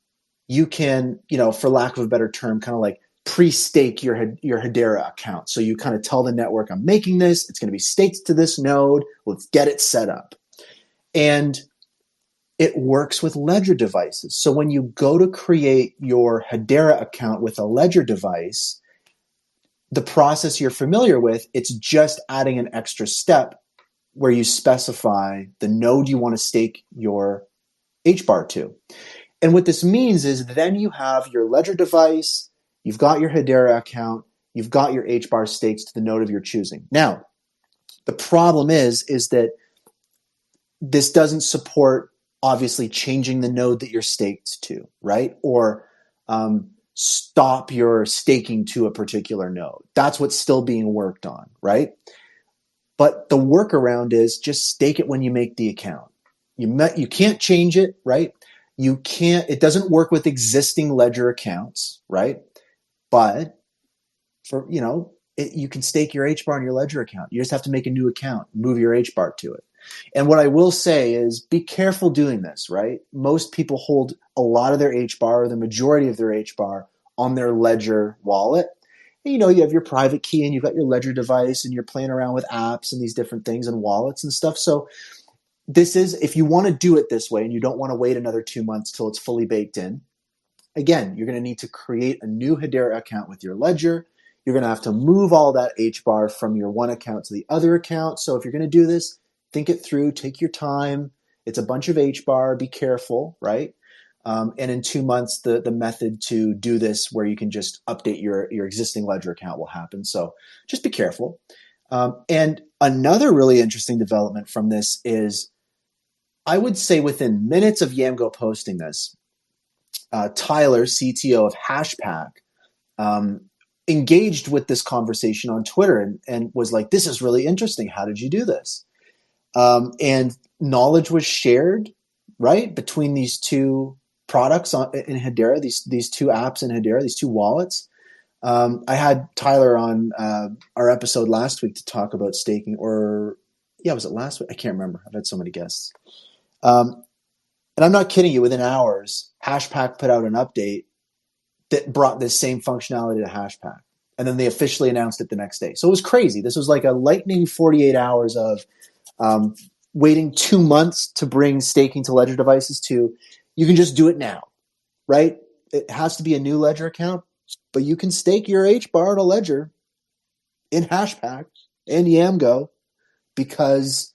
you can, for lack of a better term, kind of like pre-stake your Hedera account. So you kind of tell the network, I'm making this, it's going to be staked to this node, let's get it set up. And it works with Ledger devices. So when you go to create your Hedera account with a Ledger device, the process you're familiar with, it's just adding an extra step where you specify the node you want to stake your HBAR to. And what this means is then you have your Ledger device, you've got your Hedera account, you've got your HBAR stakes to the node of your choosing. Now, the problem is that this doesn't support obviously changing the node that you're staked to, right? Or stop your staking to a particular node. That's what's still being worked on, right? But the workaround is just stake it when you make the account. You can't change it, right? It doesn't work with existing Ledger accounts, right? But you can stake your HBAR in your Ledger account. You just have to make a new account, move your HBAR to it. And what I will say is be careful doing this, right? Most people hold a lot of their HBAR, or the majority of their HBAR, on their Ledger wallet. And, you have your private key and you've got your Ledger device and you're playing around with apps and these different things and wallets and stuff. So this is, if you want to do it this way and you don't want to wait another 2 months till it's fully baked in, again, you're going to need to create a new Hedera account with your Ledger. You're going to have to move all that HBAR from your one account to the other account. So if you're going to do this, think it through, take your time. It's a bunch of HBAR, be careful, right? And in 2 months, the method to do this where you can just update your existing Ledger account will happen. So just be careful. And another really interesting development from this is, I would say within minutes of Yamgo posting this, Tyler, CTO of Hashpack, engaged with this conversation on Twitter and was like, this is really interesting. How did you do this? And knowledge was shared, right, between these two products in Hedera, these two apps in Hedera, these two wallets. I had Tyler on our episode last week to talk about staking, was it last week? I can't remember. I've had so many guests. And I'm not kidding you, within hours, Hashpack put out an update that brought this same functionality to Hashpack. And then they officially announced it the next day. So it was crazy. This was like a lightning 48 hours of waiting 2 months to bring staking to Ledger devices to, you can just do it now, right? It has to be a new Ledger account, but you can stake your HBAR to Ledger in Hashpack and Yamgo because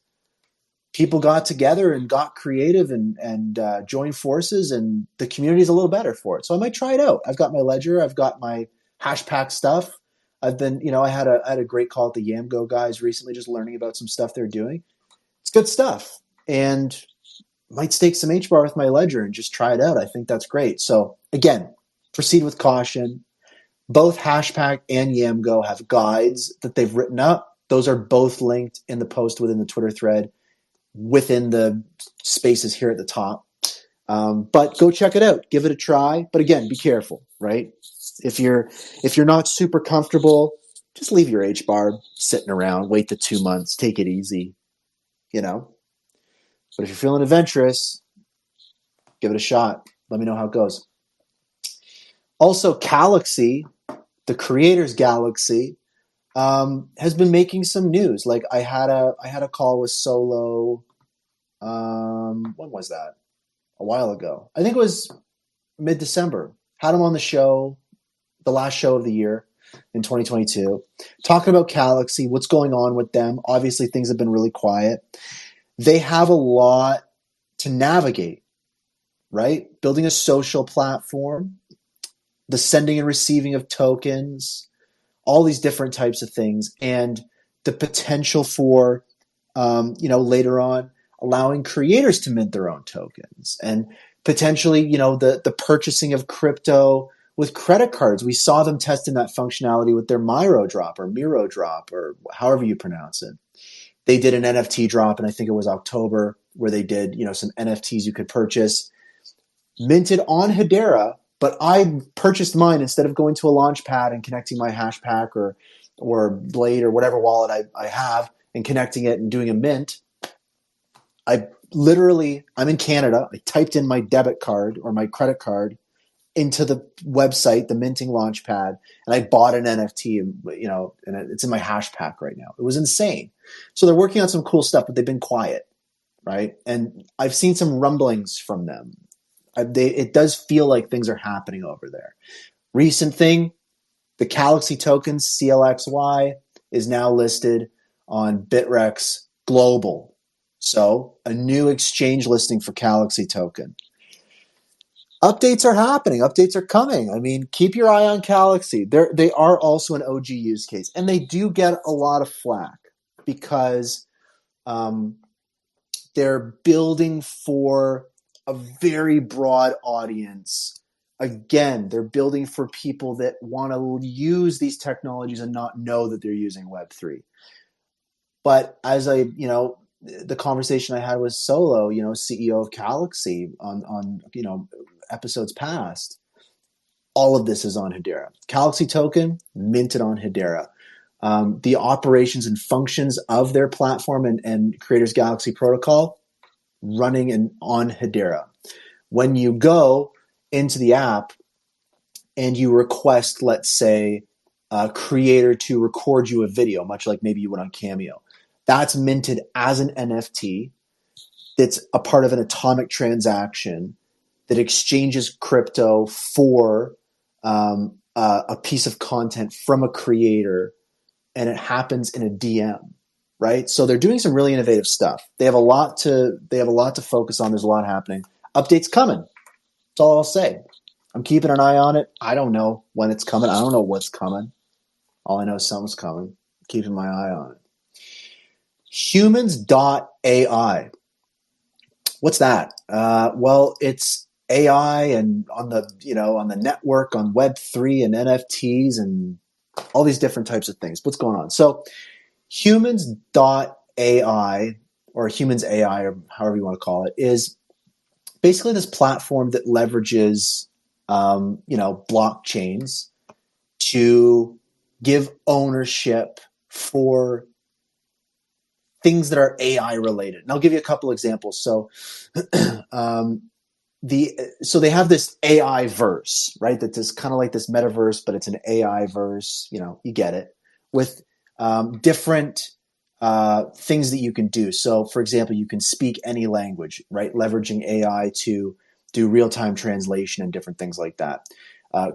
people got together and got creative and joined forces, and the community is a little better for it. So I might try it out. I've got my Ledger. I've got my Hashpack stuff. I've been, I had a great call with the Yamgo guys recently, just learning about some stuff they're doing. It's good stuff, and might stake some HBAR with my Ledger and just try it out. I think that's great. So again, proceed with caution. Both Hashpack and Yamgo have guides that they've written up. Those are both linked in the post within the Twitter thread, within the spaces here at the top. But go check it out. Give it a try. But again, be careful, right? If you're not super comfortable, just leave your HBAR sitting around. Wait the 2 months. Take it easy, But if you're feeling adventurous, give it a shot. Let me know how it goes. Also, Galaxy, the creators Galaxy, has been making some news. Like I had a call with Solo. When was that? A while ago. I think it was mid-December. Had him on the show, the last show of the year in 2022, talking about Galaxy, what's going on with them. Obviously, things have been really quiet. They have a lot to navigate, right? Building a social platform, the sending and receiving of tokens, all these different types of things, and the potential for, later on, allowing creators to mint their own tokens, and potentially, the purchasing of crypto with credit cards. We saw them testing that functionality with their Miro drop or however you pronounce it. They did an NFT drop, and I think it was October, where they did, some NFTs you could purchase, minted on Hedera. But I purchased mine instead of going to a launch pad and connecting my Hashpack or Blade or whatever wallet I have and connecting it and doing a mint. I'm in Canada. I typed in my debit card or my credit card into the website, the minting launchpad, and I bought an NFT, and it's in my hash pack right now. It was insane. So they're working on some cool stuff, but they've been quiet, right? And I've seen some rumblings from them. It does feel like things are happening over there. Recent thing, the Galaxy token, CLXY, is now listed on Bitrex Global. So a new exchange listing for Galaxy token. Updates are happening. Updates are coming. I mean, keep your eye on Galaxy. They are also an OG use case, and they do get a lot of flack because they're building for a very broad audience. Again, they're building for people that want to use these technologies and not know that they're using Web3. But as the conversation I had with Solo, CEO of Galaxy on episodes past, all of this is on Hedera. Galaxy token minted on Hedera. The operations and functions of their platform and Creators Galaxy protocol running on Hedera. When you go into the app and you request, let's say, a creator to record you a video, much like maybe you would on Cameo, that's minted as an NFT. That's a part of an atomic transaction that exchanges crypto for a piece of content from a creator, and it happens in a DM, right? So they're doing some really innovative stuff. They have a lot to focus on. There's a lot happening. Updates coming. That's all I'll say. I'm keeping an eye on it. I don't know when it's coming. I don't know what's coming. All I know is something's coming. Keeping my eye on it. Humans.ai. What's that? Well, it's AI and on the network, on Web3 and NFTs and all these different types of things. What's going on? So humans.ai or humans AI or however you want to call it is basically this platform that leverages blockchains to give ownership for things that are AI related. And I'll give you a couple examples. So so they have this AI verse, right? That's just kind of like this metaverse, but it's an AI verse. You get it, with different things that you can do. So, for example, you can speak any language, right? Leveraging AI to do real-time translation and different things like that.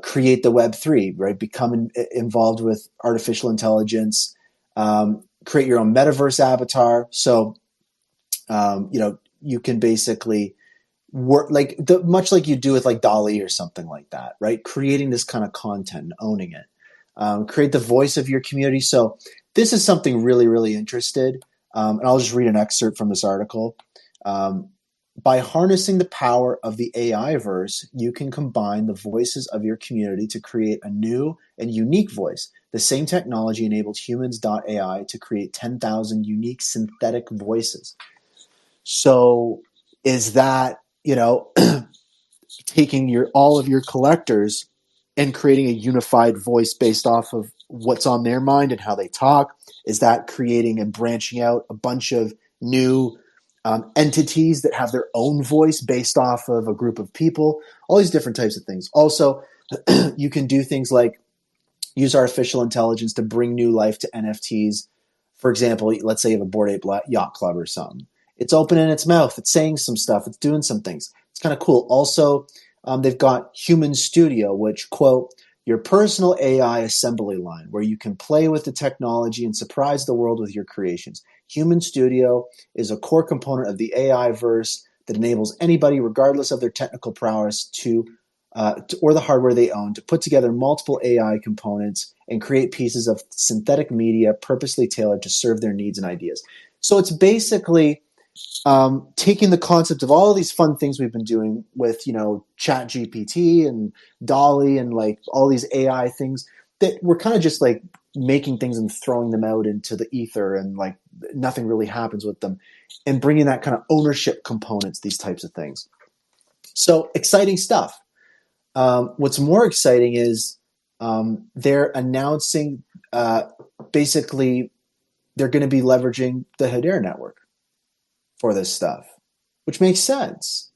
Create the Web3, right? Become involved with artificial intelligence. Create your own metaverse avatar. So, you can basically work much like you do with like DALL-E or something like that, right? Creating this kind of content and owning it. Create the voice of your community. So this is something really, really interested. And I'll just read an excerpt from this article. By harnessing the power of the AI verse, you can combine the voices of your community to create a new and unique voice. The same technology enabled humans.ai to create 10,000 unique synthetic voices. So is that, taking all of your collectors and creating a unified voice based off of what's on their mind and how they talk? Is that creating and branching out a bunch of new entities that have their own voice based off of a group of people? All these different types of things. Also, you can do things like use artificial intelligence to bring new life to NFTs. For example, let's say you have a Bored Ape Yacht Club or something. It's opening its mouth. It's saying some stuff. It's doing some things. It's kind of cool. Also, they've got Human Studio, which, quote, your personal AI assembly line, where you can play with the technology and surprise the world with your creations. Human Studio is a core component of the AI verse that enables anybody, regardless of their technical prowess, or the hardware they own, to put together multiple AI components and create pieces of synthetic media purposely tailored to serve their needs and ideas. So it's basically taking the concept of all of these fun things we've been doing with, Chat GPT and DALL-E and like all these AI things that we're kind of just like making things and throwing them out into the ether and like nothing really happens with them, and bringing that kind of ownership components, these types of things. So exciting stuff. What's more exciting is they're announcing basically they're going to be leveraging the Hedera network for this stuff, which makes sense.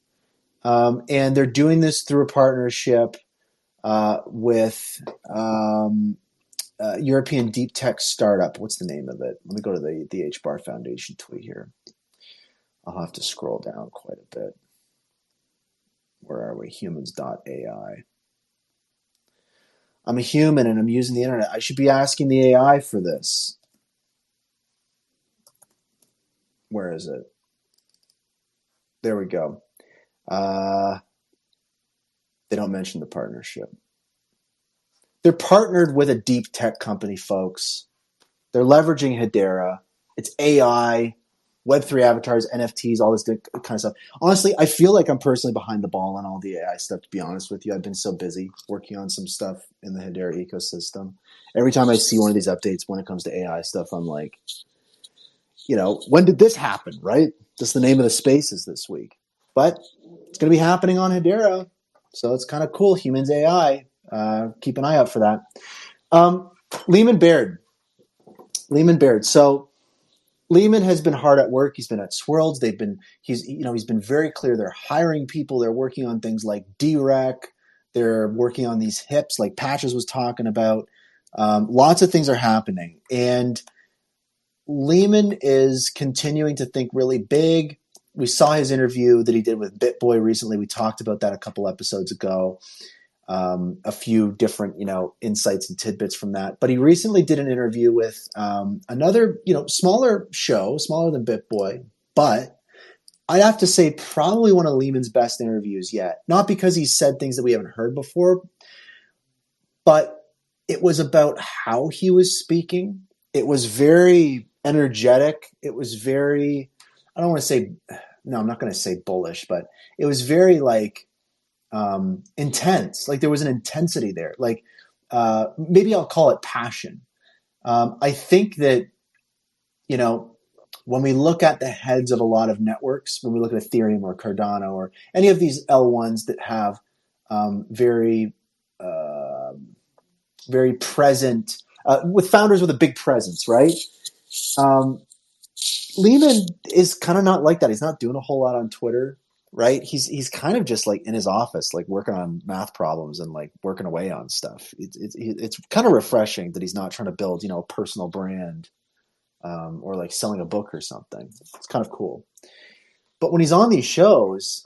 And they're doing this through a partnership with European deep tech startup. What's the name of it? Let me go to the HBAR Foundation tweet here. I'll have to scroll down quite a bit. Where are we? Humans.ai. I'm a human and I'm using the internet. I should be asking the AI for this. Where is it? There we go. They don't mention the partnership. They're partnered with a deep tech company, folks. They're leveraging Hedera. It's AI, Web3 avatars, NFTs, all this kind of stuff. Honestly, I feel like I'm personally behind the ball on all the AI stuff, to be honest with you. I've been so busy working on some stuff in the Hedera ecosystem. Every time I see one of these updates when it comes to AI stuff, I'm like, when did this happen, right? Just the name of the space is this week. But it's going to be happening on Hedera. So it's kind of cool. Humans AI. Keep an eye out for that. Lehman Baird. So Lehman has been hard at work. He's been at Swirlds. He's been very clear. They're hiring people. They're working on things like DREC. They're working on these hips like Patches was talking about. Lots of things are happening. And Lehman is continuing to think really big. We saw his interview that he did with BitBoy recently. We talked about that a couple episodes ago. A few different, insights and tidbits from that. But he recently did an interview with another, smaller show, smaller than BitBoy, but I'd have to say probably one of Lehman's best interviews yet. Not because he said things that we haven't heard before, but it was about how he was speaking. It was very energetic. It was very, I don't want to say, no, I'm not going to say bullish, but it was very intense. Like there was an intensity there. Like maybe I'll call it passion. I think that, when we look at the heads of a lot of networks, when we look at Ethereum or Cardano or any of these L1s that have very present, with founders with a big presence, right? Lehman is kind of not like that. He's not doing a whole lot on Twitter. Right, he's kind of just like in his office, like working on math problems and like working away on stuff. It's kind of refreshing that he's not trying to build, a personal brand, or like selling a book or something. It's kind of cool. But when he's on these shows,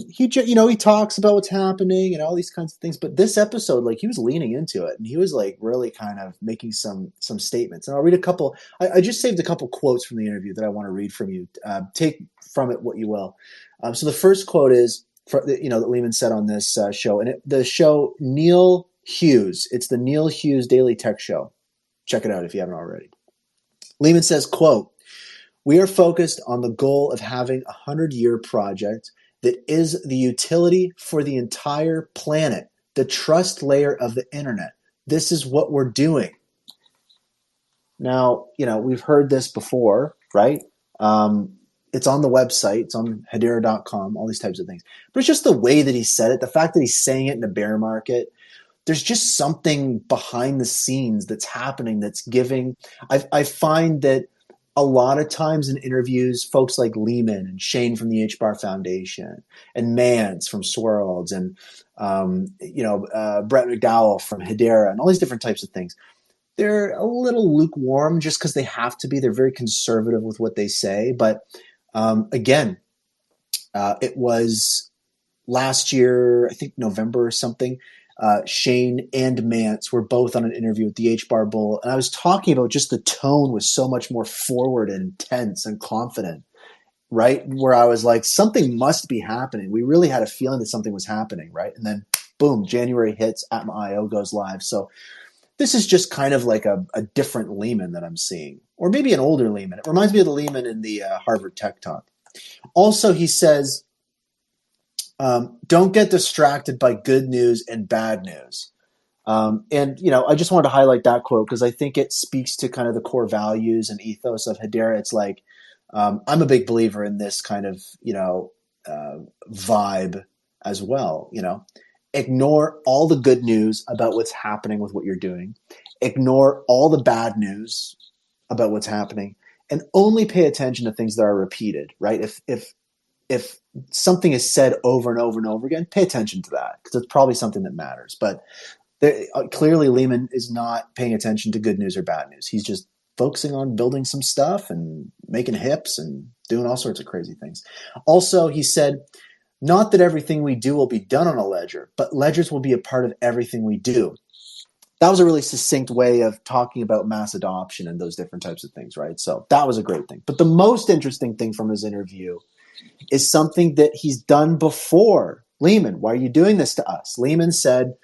he talks about what's happening and all these kinds of things. But this episode, like he was leaning into it and he was like really kind of making some statements. And I'll read a couple. I just saved a couple quotes from the interview that I want to read from you. Take from it what you will. So the first quote is, that Lehman said on this show, and the show Neil Hughes. It's the Neil Hughes Daily Tech Show. Check it out if you haven't already. Lehman says, quote, "We are focused on the goal of having a 100-year project that is the utility for the entire planet, the trust layer of the internet. This is what we're doing." Now, we've heard this before, right? It's on the website. It's on Hedera.com, all these types of things. But it's just the way that he said it, the fact that he's saying it in a bear market. There's just something behind the scenes that's happening that's giving. I find that a lot of times in interviews, folks like Lehman and Shane from the HBAR Foundation and Mance from Swirlds and Brett McDowell from Hedera and all these different types of things, they're a little lukewarm just because they have to be. They're very conservative with what they say. But again, it was last year, I think November or something. Shane and Mance were both on an interview with the HBAR Bull. And I was talking about just the tone was so much more forward and intense and confident, right? Where I was like, something must be happening. We really had a feeling that something was happening, right? And then boom, January hits, Atma.io goes live. So this is just kind of like a different Lehman that I'm seeing, or maybe an older Lehman. It reminds me of the Lehman in the Harvard Tech Talk. Also, he says, don't get distracted by good news and bad news. And I just wanted to highlight that quote because I think it speaks to kind of the core values and ethos of Hedera. It's like, I'm a big believer in this kind of, vibe as well. Ignore all the good news about what's happening with what you're doing. Ignore all the bad news about what's happening and only pay attention to things that are repeated, right? If something is said over and over and over again, pay attention to that because it's probably something that matters. But clearly Lehman is not paying attention to good news or bad news. He's just focusing on building some stuff and making hips and doing all sorts of crazy things. Also, he said, not that everything we do will be done on a ledger, but ledgers will be a part of everything we do. That was a really succinct way of talking about mass adoption and those different types of things, right? So that was a great thing. But the most interesting thing from his interview is something that he's done before. Lehman, why are you doing this to us? Lehman said,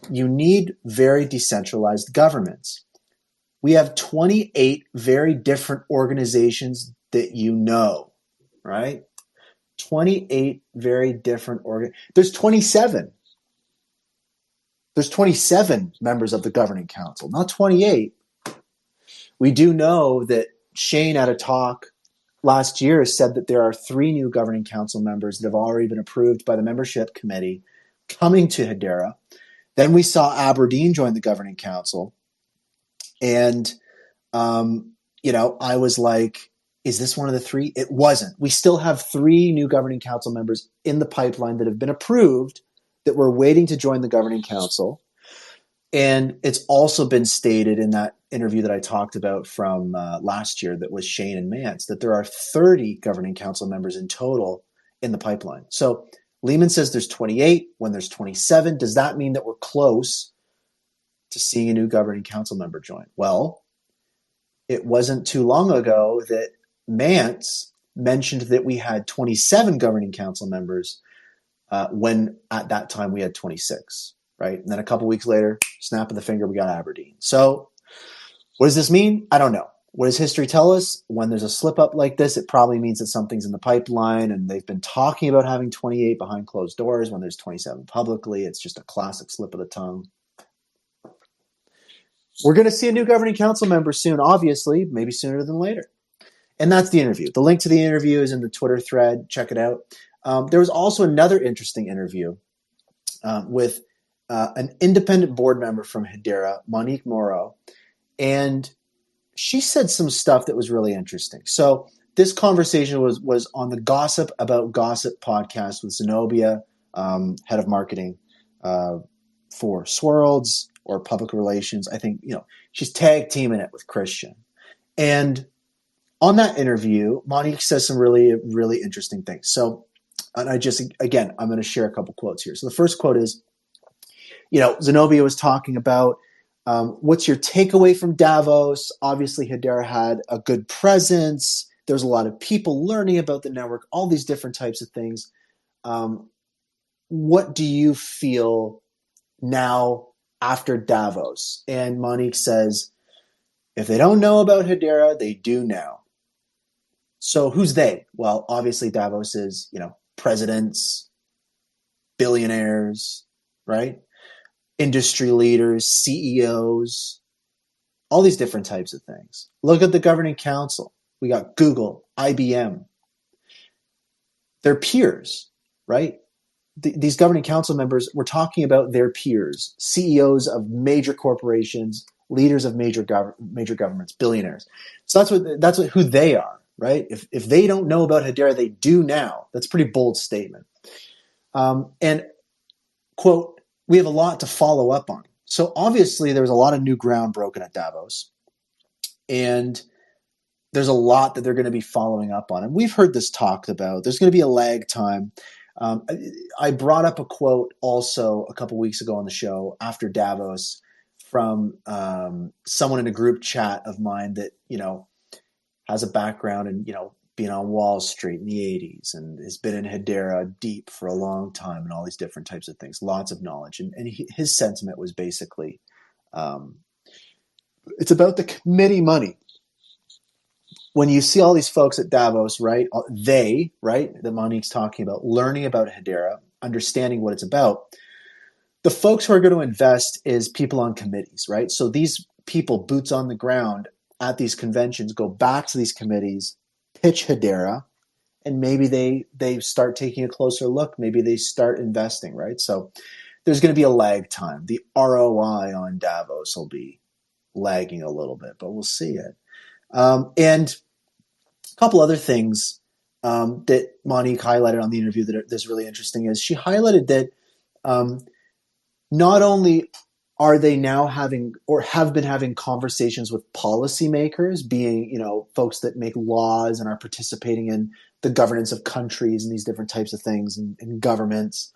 you need very decentralized governments. We have 28 very different organizations that you know, right? 28 very different There's 27. There's 27 members of the governing council, not 28. We do know that Shane at a talk last year said that there are 3 new governing council members that have already been approved by the membership committee coming to Hedera. Then we saw Aberdeen join the governing council. And, I was like, is this one of the 3? It wasn't. We still have 3 new governing council members in the pipeline that have been approved that we're waiting to join the governing council. And it's also been stated in that interview that I talked about from last year that was Shane and Mance that there are 30 governing council members in total in the pipeline. So Lehman says there's 28 when there's 27. Does that mean that we're close to seeing a new governing council member join? Well, it wasn't too long ago that Mance mentioned that we had 27 governing council members when at that time we had 26, right? And then a couple weeks later, snap of the finger, we got Aberdeen. So what does this mean? I don't know. What does history tell us? When there's a slip up like this, it probably means that something's in the pipeline, and they've been talking about having 28 behind closed doors when there's 27 publicly. It's just a classic slip of the tongue. We're going to see a new governing council member soon, obviously, maybe sooner than later. And that's the interview. The link to the interview is in the Twitter thread. Check it out. There was also another interesting interview with an independent board member from Hedera, Monique Moreau, and she said some stuff that was really interesting. So this conversation was on the Gossip About Gossip podcast with Zenobia, head of marketing for Swirlds or public relations. I think, she's tag teaming it with Christian. And on that interview, Monique says some really, really interesting things. So, and I'm going to share a couple quotes here. So the first quote is, Zenobia was talking about what's your takeaway from Davos? Obviously, Hedera had a good presence. There's a lot of people learning about the network, all these different types of things. What do you feel now after Davos? And Monique says, if they don't know about Hedera, they do now. So who's they? Well, obviously Davos is, presidents, billionaires, right? Industry leaders, CEOs, all these different types of things. Look at the governing council. We got Google, IBM. They're peers, right? These governing council members, we're talking about their peers, CEOs of major corporations, leaders of major governments, billionaires. So that's who they are, right? If they don't know about Hedera, they do now. That's a pretty bold statement. And quote, we have a lot to follow up on. So obviously there was a lot of new ground broken at Davos, and there's a lot that they're going to be following up on. And we've heard this talked about. There's going to be a lag time. I brought up a quote also a couple weeks ago on the show after Davos from someone in a group chat of mine that, has a background in, being on Wall Street in the 80s and has been in Hedera deep for a long time and all these different types of things, lots of knowledge. And his sentiment was basically, it's about the committee money. When you see all these folks at Davos, right, that Monique's talking about, learning about Hedera, understanding what it's about, the folks who are going to invest is people on committees, right? So these people, boots on the ground at these conventions, go back to these committees, pitch Hedera, and maybe they start taking a closer look. Maybe they start investing, right? So there's going to be a lag time. The ROI on Davos will be lagging a little bit, but we'll see it. And couple other things that Monique highlighted on the interview that's really interesting is she highlighted that not only are they now having or have been having conversations with policymakers, being, folks that make laws and are participating in the governance of countries and these different types of things and governments.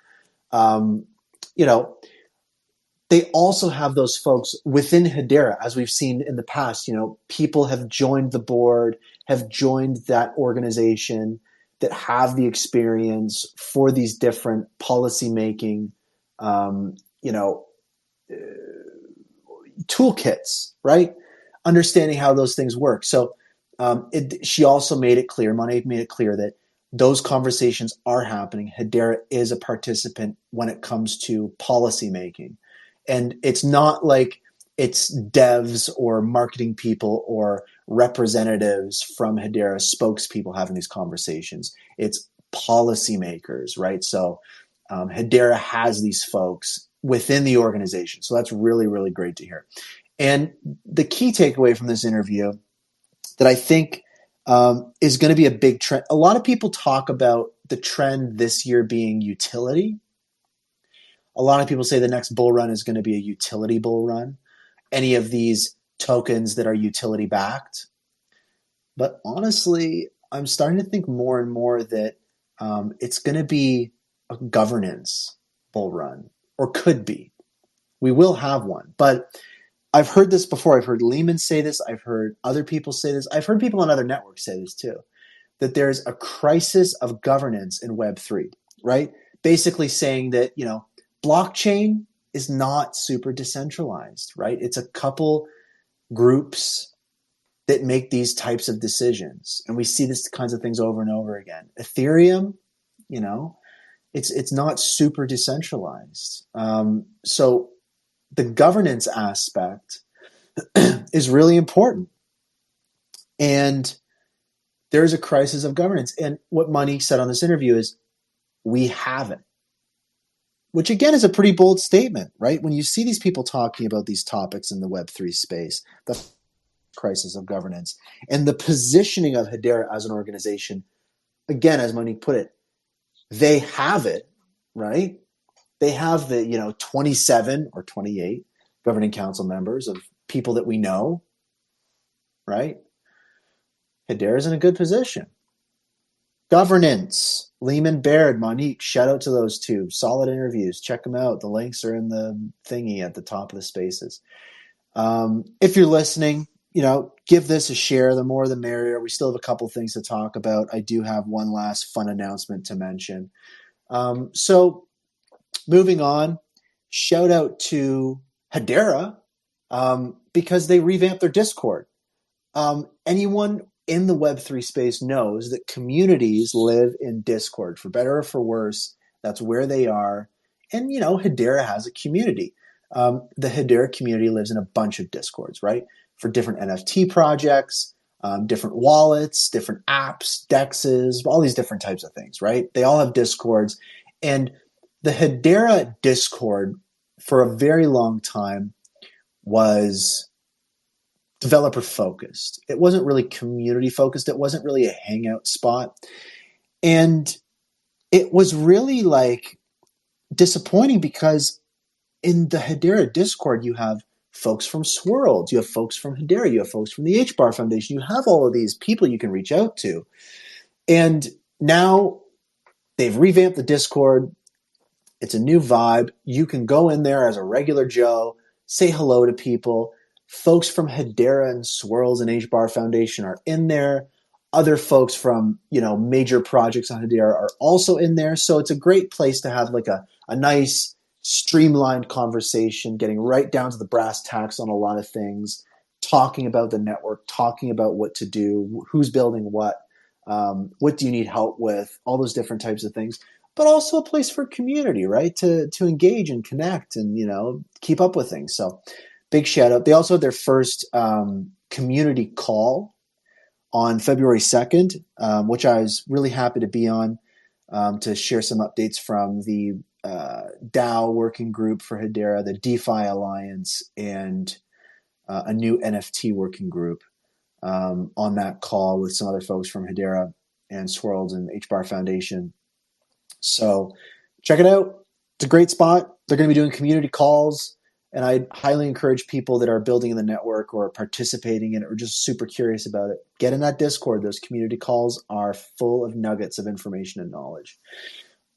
They also have those folks within Hedera, as we've seen in the past. People have joined the board, have joined that organization that have the experience for these different policymaking, toolkits, right? Understanding how those things work. So she also made it clear, Monique made it clear that those conversations are happening. Hedera is a participant when it comes to policy making. And it's not like it's devs or marketing people or representatives from Hedera, spokespeople having these conversations. It's policymakers, right? So Hedera has these folks within the organization. So that's really, really great to hear. And the key takeaway from this interview that I think is going to be a big trend. A lot of people talk about the trend this year being utility. A lot of people say the next bull run is going to be a utility bull run. Any of these tokens that are utility backed. But honestly, I'm starting to think more and more that it's going to be a governance bull run, or could be. We will have one. But I've heard this before. I've heard Lehman say this. I've heard other people say this. I've heard people on other networks say this too, that there's a crisis of governance in Web3, right? Basically saying that, blockchain is not super decentralized, right? It's a couple groups that make these types of decisions. And we see these kinds of things over and over again. Ethereum, it's not super decentralized. So the governance aspect is really important. And there's a crisis of governance. And what Monique said on this interview is, we haven't. Which again is a pretty bold statement, right? When you see these people talking about these topics in the Web3 space, the crisis of governance, and the positioning of Hedera as an organization, again, as Monique put it, they have it, right? They have the 27 or 28 governing council members of people that we know, right? Hedera's in a good position. Governance, Lehman Baird, Monique, shout out to those two. Solid interviews. Check them out. The links are in the thingy at the top of the spaces. If you're listening, give this a share. The more the merrier. We still have a couple things to talk about. I do have one last fun announcement to mention. So moving on, shout out to Hedera because they revamped their Discord. Anyone in the Web3 space knows that communities live in Discord, for better or for worse. That's where they are. And, Hedera has a community. The Hedera community lives in a bunch of Discords, right? For different NFT projects, different wallets, different apps, dexes, all these different types of things, right? They all have Discords. And the Hedera Discord, for a very long time, was developer focused. It wasn't really community focused. It wasn't really a hangout spot. And it was really disappointing because in the Hedera Discord, you have folks from Swirlds, you have folks from Hedera, you have folks from the HBAR Foundation, you have all of these people you can reach out to. And now they've revamped the Discord. It's a new vibe. You can go in there as a regular Joe, say hello to people. Folks from Hedera and Swirls and HBAR Foundation are in there. Other folks from, major projects on Hedera are also in there. So it's a great place to have a nice streamlined conversation, getting right down to the brass tacks on a lot of things, talking about the network, talking about what to do, who's building what do you need help with, all those different types of things. But also a place for community, right? To engage and connect and, keep up with things. So big shout out. They also had their first community call on February 2nd, which I was really happy to be on to share some updates from the DAO working group for Hedera, the DeFi Alliance, and a new NFT working group. on that call with some other folks from Hedera and Swirlds and HBAR Foundation. So check it out. It's a great spot. They're going to be doing community calls, and I highly encourage people that are building in the network or participating in it or just super curious about it. Get in that Discord. Those community calls are full of nuggets of information and knowledge.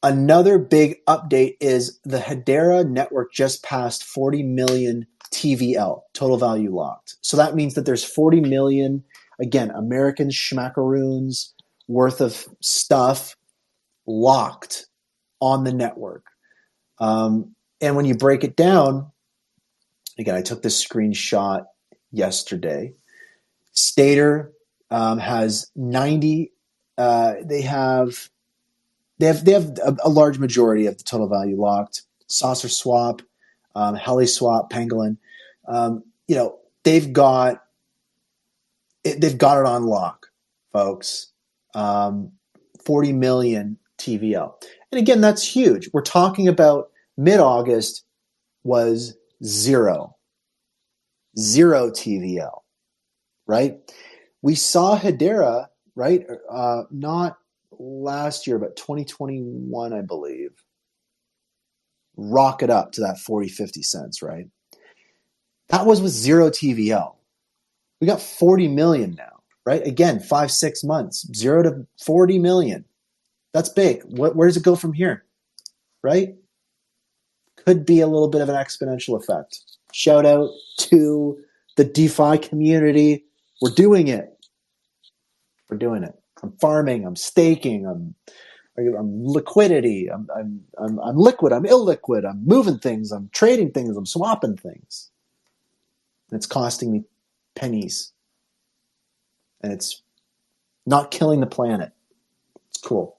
Another big update is the Hedera network just passed 40 million TVL, total value locked. So that means that there's 40 million, again, American schmackaroons worth of stuff locked on the network. And when you break it down, again, I took this screenshot yesterday. Stater has 90. They have a large majority of the total value locked. Saucer Swap, Heli Swap, Pangolin. They've got it on lock, folks. 40 million TVL. And again, that's huge. We're talking about mid-August was zero TVL, right? We saw Hedera, right? Not last year, but 2021, I believe, rocket up to that 40, 50 cents, right? That was with zero TVL. We got 40 million now, right? Again, 5-6 months, 0 to 40 million. That's big. Where does it go from here, right? Could be a little bit of an exponential effect. Shout out to the DeFi community. We're doing it. We're doing it. I'm farming. I'm staking. I'm liquidity. I'm liquid. I'm illiquid. I'm moving things. I'm trading things. I'm swapping things. And it's costing me pennies. And it's not killing the planet. It's cool.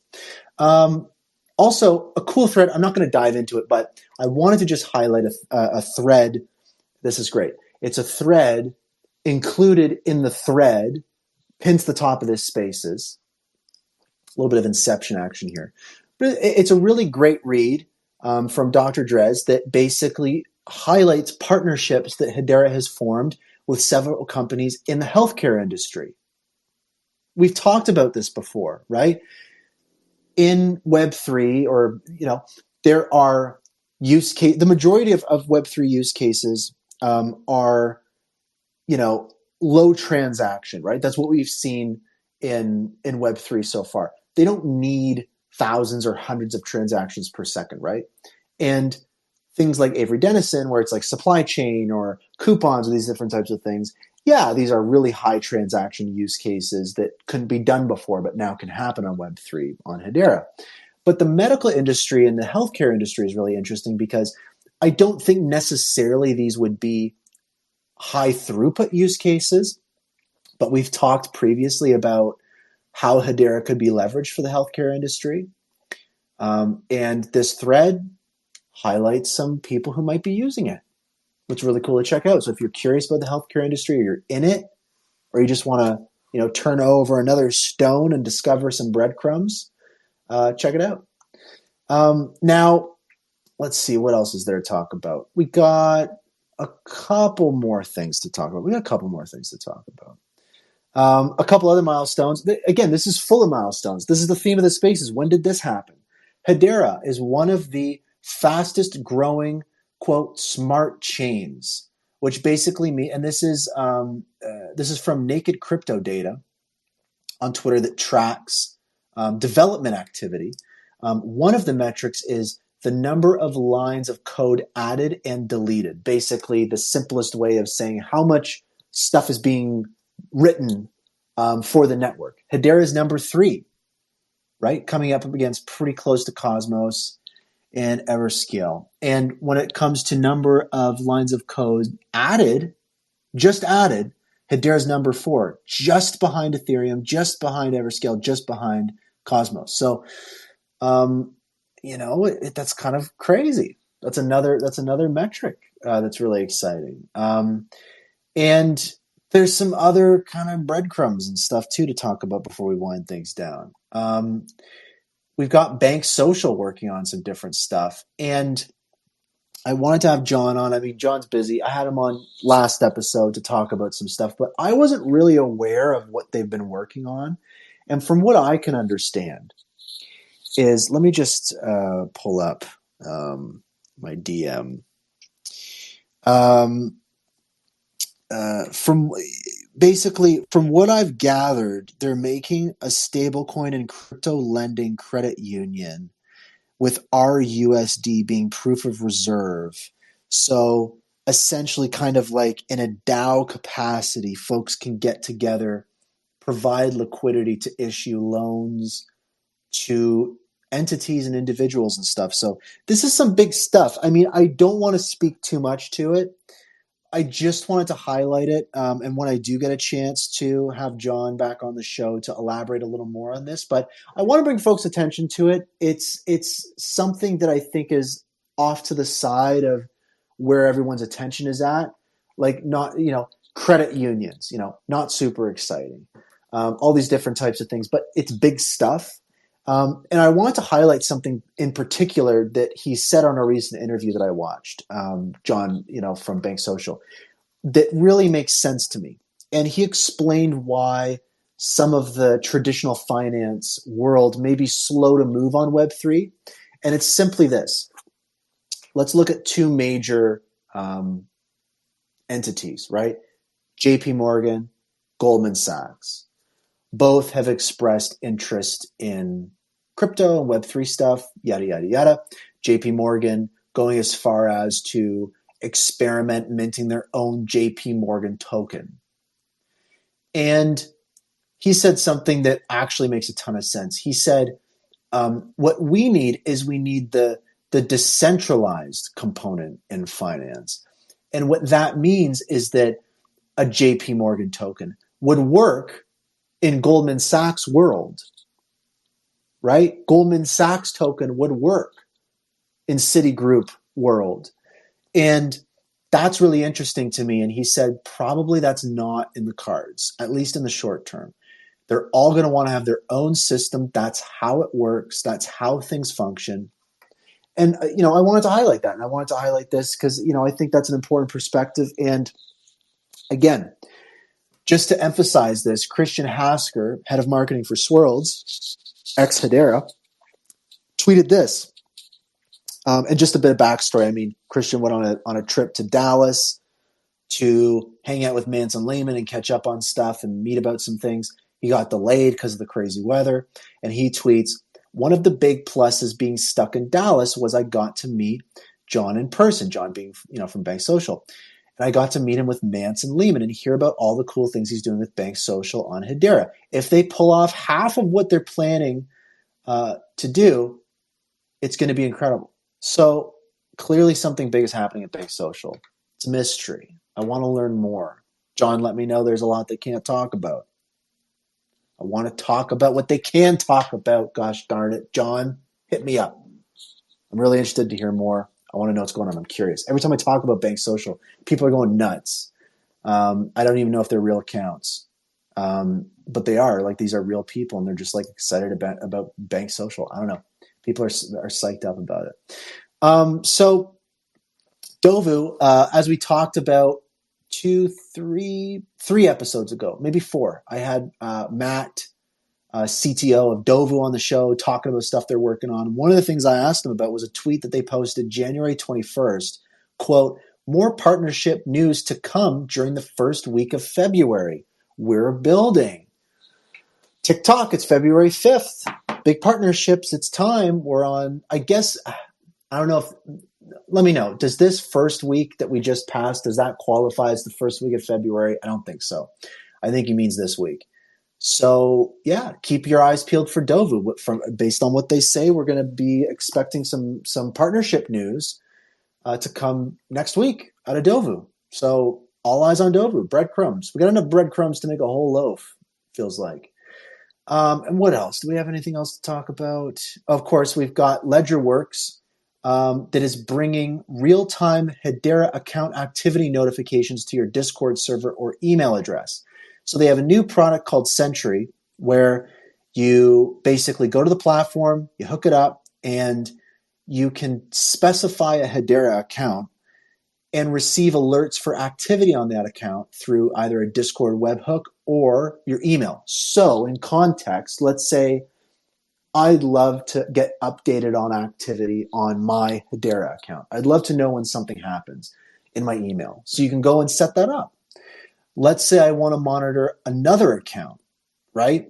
Also, a cool thread. I'm not going to dive into it, but I wanted to just highlight a thread. This is great. It's a thread included in the thread, pinned to the top of this Spaces. A little bit of inception action here. But it's a really great read from Dr. Drez that basically highlights partnerships that Hedera has formed with several companies in the healthcare industry. We've talked about this before, right? In Web3, or there are use case. The majority of Web3 use cases are low transaction, right? That's what we've seen in Web3 so far. They don't need thousands or hundreds of transactions per second, right? And things like Avery Dennison, where it's like supply chain or coupons or these different types of things. Yeah, these are really high transaction use cases that couldn't be done before, but now can happen on Web3 on Hedera. But the medical industry and the healthcare industry is really interesting because I don't think necessarily these would be high throughput use cases, but we've talked previously about how Hedera could be leveraged for the healthcare industry. And this thread highlights some people who might be using it. It's really cool to check out. So if you're curious about the healthcare industry, or you're in it, or you just want to, turn over another stone and discover some breadcrumbs, check it out. Now, let's see, what else is there to talk about? We got a couple more things to talk about. A couple other milestones. Again, this is full of milestones. This is the theme of the Spaces. When did this happen? Hedera is one of the fastest growing, quote, smart chains, which basically means, and this is from Naked Crypto Data on Twitter that tracks development activity. One of the metrics is the number of lines of code added and deleted. Basically, the simplest way of saying how much stuff is being written for the network. Hedera is number 3, right? Coming up against pretty close to Cosmos and Everscale. And when it comes to number of lines of code added, Hedera is number 4, just behind Ethereum, just behind Everscale, just behind Cosmos. So, that's kind of crazy. That's another metric that's really exciting. And there's some other kind of breadcrumbs and stuff too to talk about before we wind things down. We've got Bank Social working on some different stuff. And I wanted to have John on. I mean, John's busy. I had him on last episode to talk about some stuff, but I wasn't really aware of what they've been working on. And from what I can understand is, let me just pull up my DM. From what I've gathered, they're making a stablecoin and crypto lending credit union with RUSD being proof of reserve. So essentially, kind of like in a DAO capacity, folks can get together, provide liquidity to issue loans to entities and individuals and stuff. So this is some big stuff. I mean, I don't want to speak too much to it. I just wanted to highlight it, and when I do get a chance to have John back on the show to elaborate a little more on this, but I want to bring folks' attention to it. It's something that I think is off to the side of where everyone's attention is at, like not credit unions, not super exciting, all these different types of things, but it's big stuff. And I want to highlight something in particular that he said on a recent interview that I watched, John, from Bank Social, that really makes sense to me. And he explained why some of the traditional finance world may be slow to move on Web3. And it's simply this. Let's look at two major entities, right? JP Morgan, Goldman Sachs. Both have expressed interest in crypto and Web3 stuff, yada, yada, yada. JP Morgan going as far as to experiment minting their own JP Morgan token. And he said something that actually makes a ton of sense. He said, what we need is the decentralized component in finance. And what that means is that a JP Morgan token would work in Goldman Sachs world, right? Goldman Sachs token would work in Citigroup world. And that's really interesting to me. And he said probably that's not in the cards, at least in the short term. They're all going to want to have their own system. That's how it works. That's how things function. And, I wanted to highlight that. And I wanted to highlight this because, I think that's an important perspective. And again, just to emphasize this, Christian Hasker, head of marketing for Swirlds, ex Hedera, tweeted this. And just a bit of backstory. I mean, Christian went on a trip to Dallas to hang out with Manson Lehman and catch up on stuff and meet about some things. He got delayed because of the crazy weather. And he tweets, one of the big pluses being stuck in Dallas was I got to meet John in person, John being, from Bank Social. And I got to meet him with Manson Lehman and hear about all the cool things he's doing with Bank Social on Hedera. If they pull off half of what they're planning to do, it's going to be incredible. So clearly something big is happening at Bank Social. It's a mystery. I want to learn more. John let me know there's a lot they can't talk about. I want to talk about what they can talk about. Gosh darn it. John, hit me up. I'm really interested to hear more. I want to know what's going on. I'm curious. Every time I talk about Bank Social, people are going nuts. I don't even know if they're real accounts. But they are. Like, these are real people, and they're just like excited about Bank Social. I don't know. People are psyched up about it. So Dovu, as we talked about 3 episodes ago, maybe 4, I had Matt, CTO of Dovu, on the show talking about stuff they're working on. One of the things I asked them about was a tweet that they posted January 21st, quote, more partnership news to come during the first week of February. We're building. TikTok, it's February 5th. Big partnerships, it's time. We're on, I guess, I don't know if, let me know. Does this first week that we just passed, does that qualify as the first week of February? I don't think so. I think he means this week. So yeah, keep your eyes peeled for Dovu. Based on what they say, we're going to be expecting some partnership news to come next week out of Dovu. So all eyes on Dovu. Breadcrumbs. We got enough breadcrumbs to make a whole loaf, feels like. And what else? Do we have anything else to talk about? Of course, we've got LedgerWorks that is bringing real-time Hedera account activity notifications to your Discord server or email address. So they have a new product called Sentry, where you basically go to the platform, you hook it up, and you can specify a Hedera account and receive alerts for activity on that account through either a Discord webhook or your email. So in context, let's say I'd love to get updated on activity on my Hedera account. I'd love to know when something happens in my email. So you can go and set that up. Let's say I want to monitor another account, right?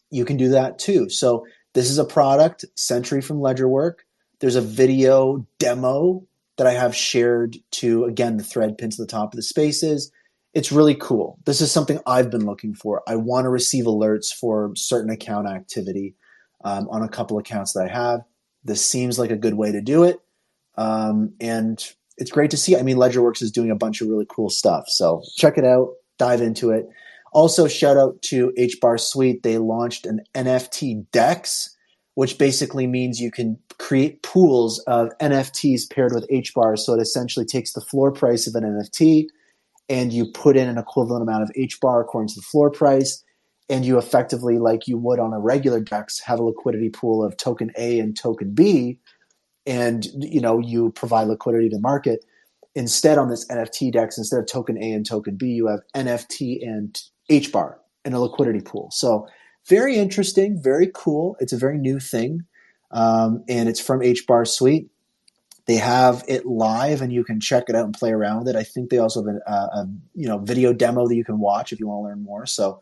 You can do that too. So this is a product, Sentry from Ledgerwork. There's a video demo that I have shared to, again, the thread pinned to the top of the spaces. It's really cool. This is something I've been looking for. I want to receive alerts for certain account activity on a couple accounts that I have. This seems like a good way to do it. And it's great to see. I mean, Ledgerworks is doing a bunch of really cool stuff. So check it out, dive into it. Also, shout out to HBAR Suite. They launched an NFT DEX, which basically means you can create pools of NFTs paired with HBAR. So it essentially takes the floor price of an NFT and you put in an equivalent amount of HBAR according to the floor price. And you effectively, like you would on a regular DEX, have a liquidity pool of token A and token B. And you provide liquidity to market. Instead, on this NFT DEX, instead of token A and token B, you have NFT and HBAR in a liquidity pool. So very interesting, very cool. It's a very new thing, and it's from HBAR Suite. They have it live, and you can check it out and play around with it. I think they also have a video demo that you can watch if you want to learn more. So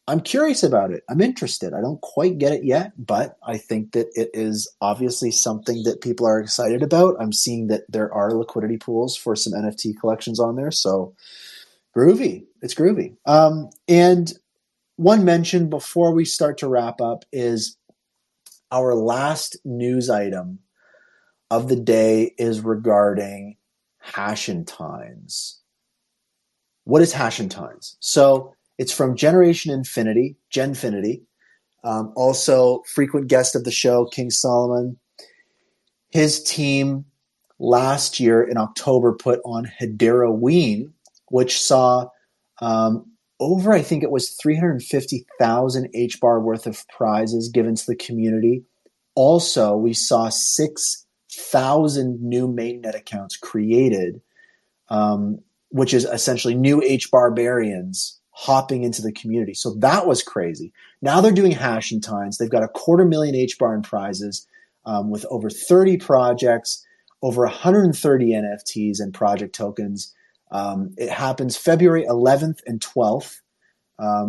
I'm curious about it. I'm interested. I don't quite get it yet, but I think that it is obviously something that people are excited about. I'm seeing that there are liquidity pools for some NFT collections on there. So groovy. It's groovy. And one mention before we start to wrap up is our last news item of the day is regarding Hashentines. What is Hashentines? So it's from Generation Infinity, Genfinity. Also, frequent guest of the show, King Solomon. His team last year in October put on Hedera Ween, which saw over, I think it was 350,000 HBAR worth of prizes given to the community. Also, we saw 6,000 new mainnet accounts created, which is essentially new HBARbarians hopping into the community. So that was crazy. Now they're doing Hashentines. They've got 250,000 HBAR in prizes with over 30 projects, over 130 NFTs and project tokens. It happens February 11th and 12th.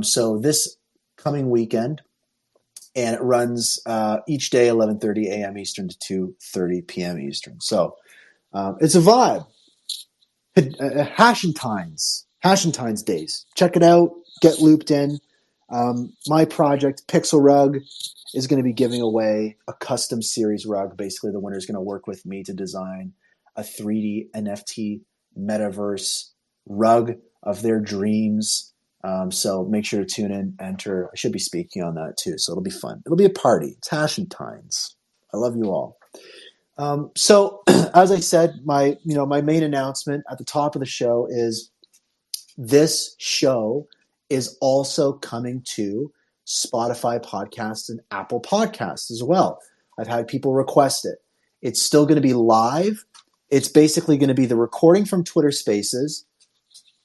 So this coming weekend, and it runs each day 11:30 a.m. Eastern to 2:30 p.m. Eastern. So it's a vibe. Hashentines days. Check it out. Get looped in. My project, Pixel Rug, is going to be giving away a custom series rug. Basically, the winner is going to work with me to design a 3D NFT metaverse rug of their dreams. So make sure to tune in, enter. I should be speaking on that too, so it'll be fun. It'll be a party. It's Hashentines. I love you all. So as I said, my main announcement at the top of the show is this show is also coming to Spotify podcasts and Apple podcasts as well. I've had people request it. It's still going to be live. It's basically going to be the recording from Twitter Spaces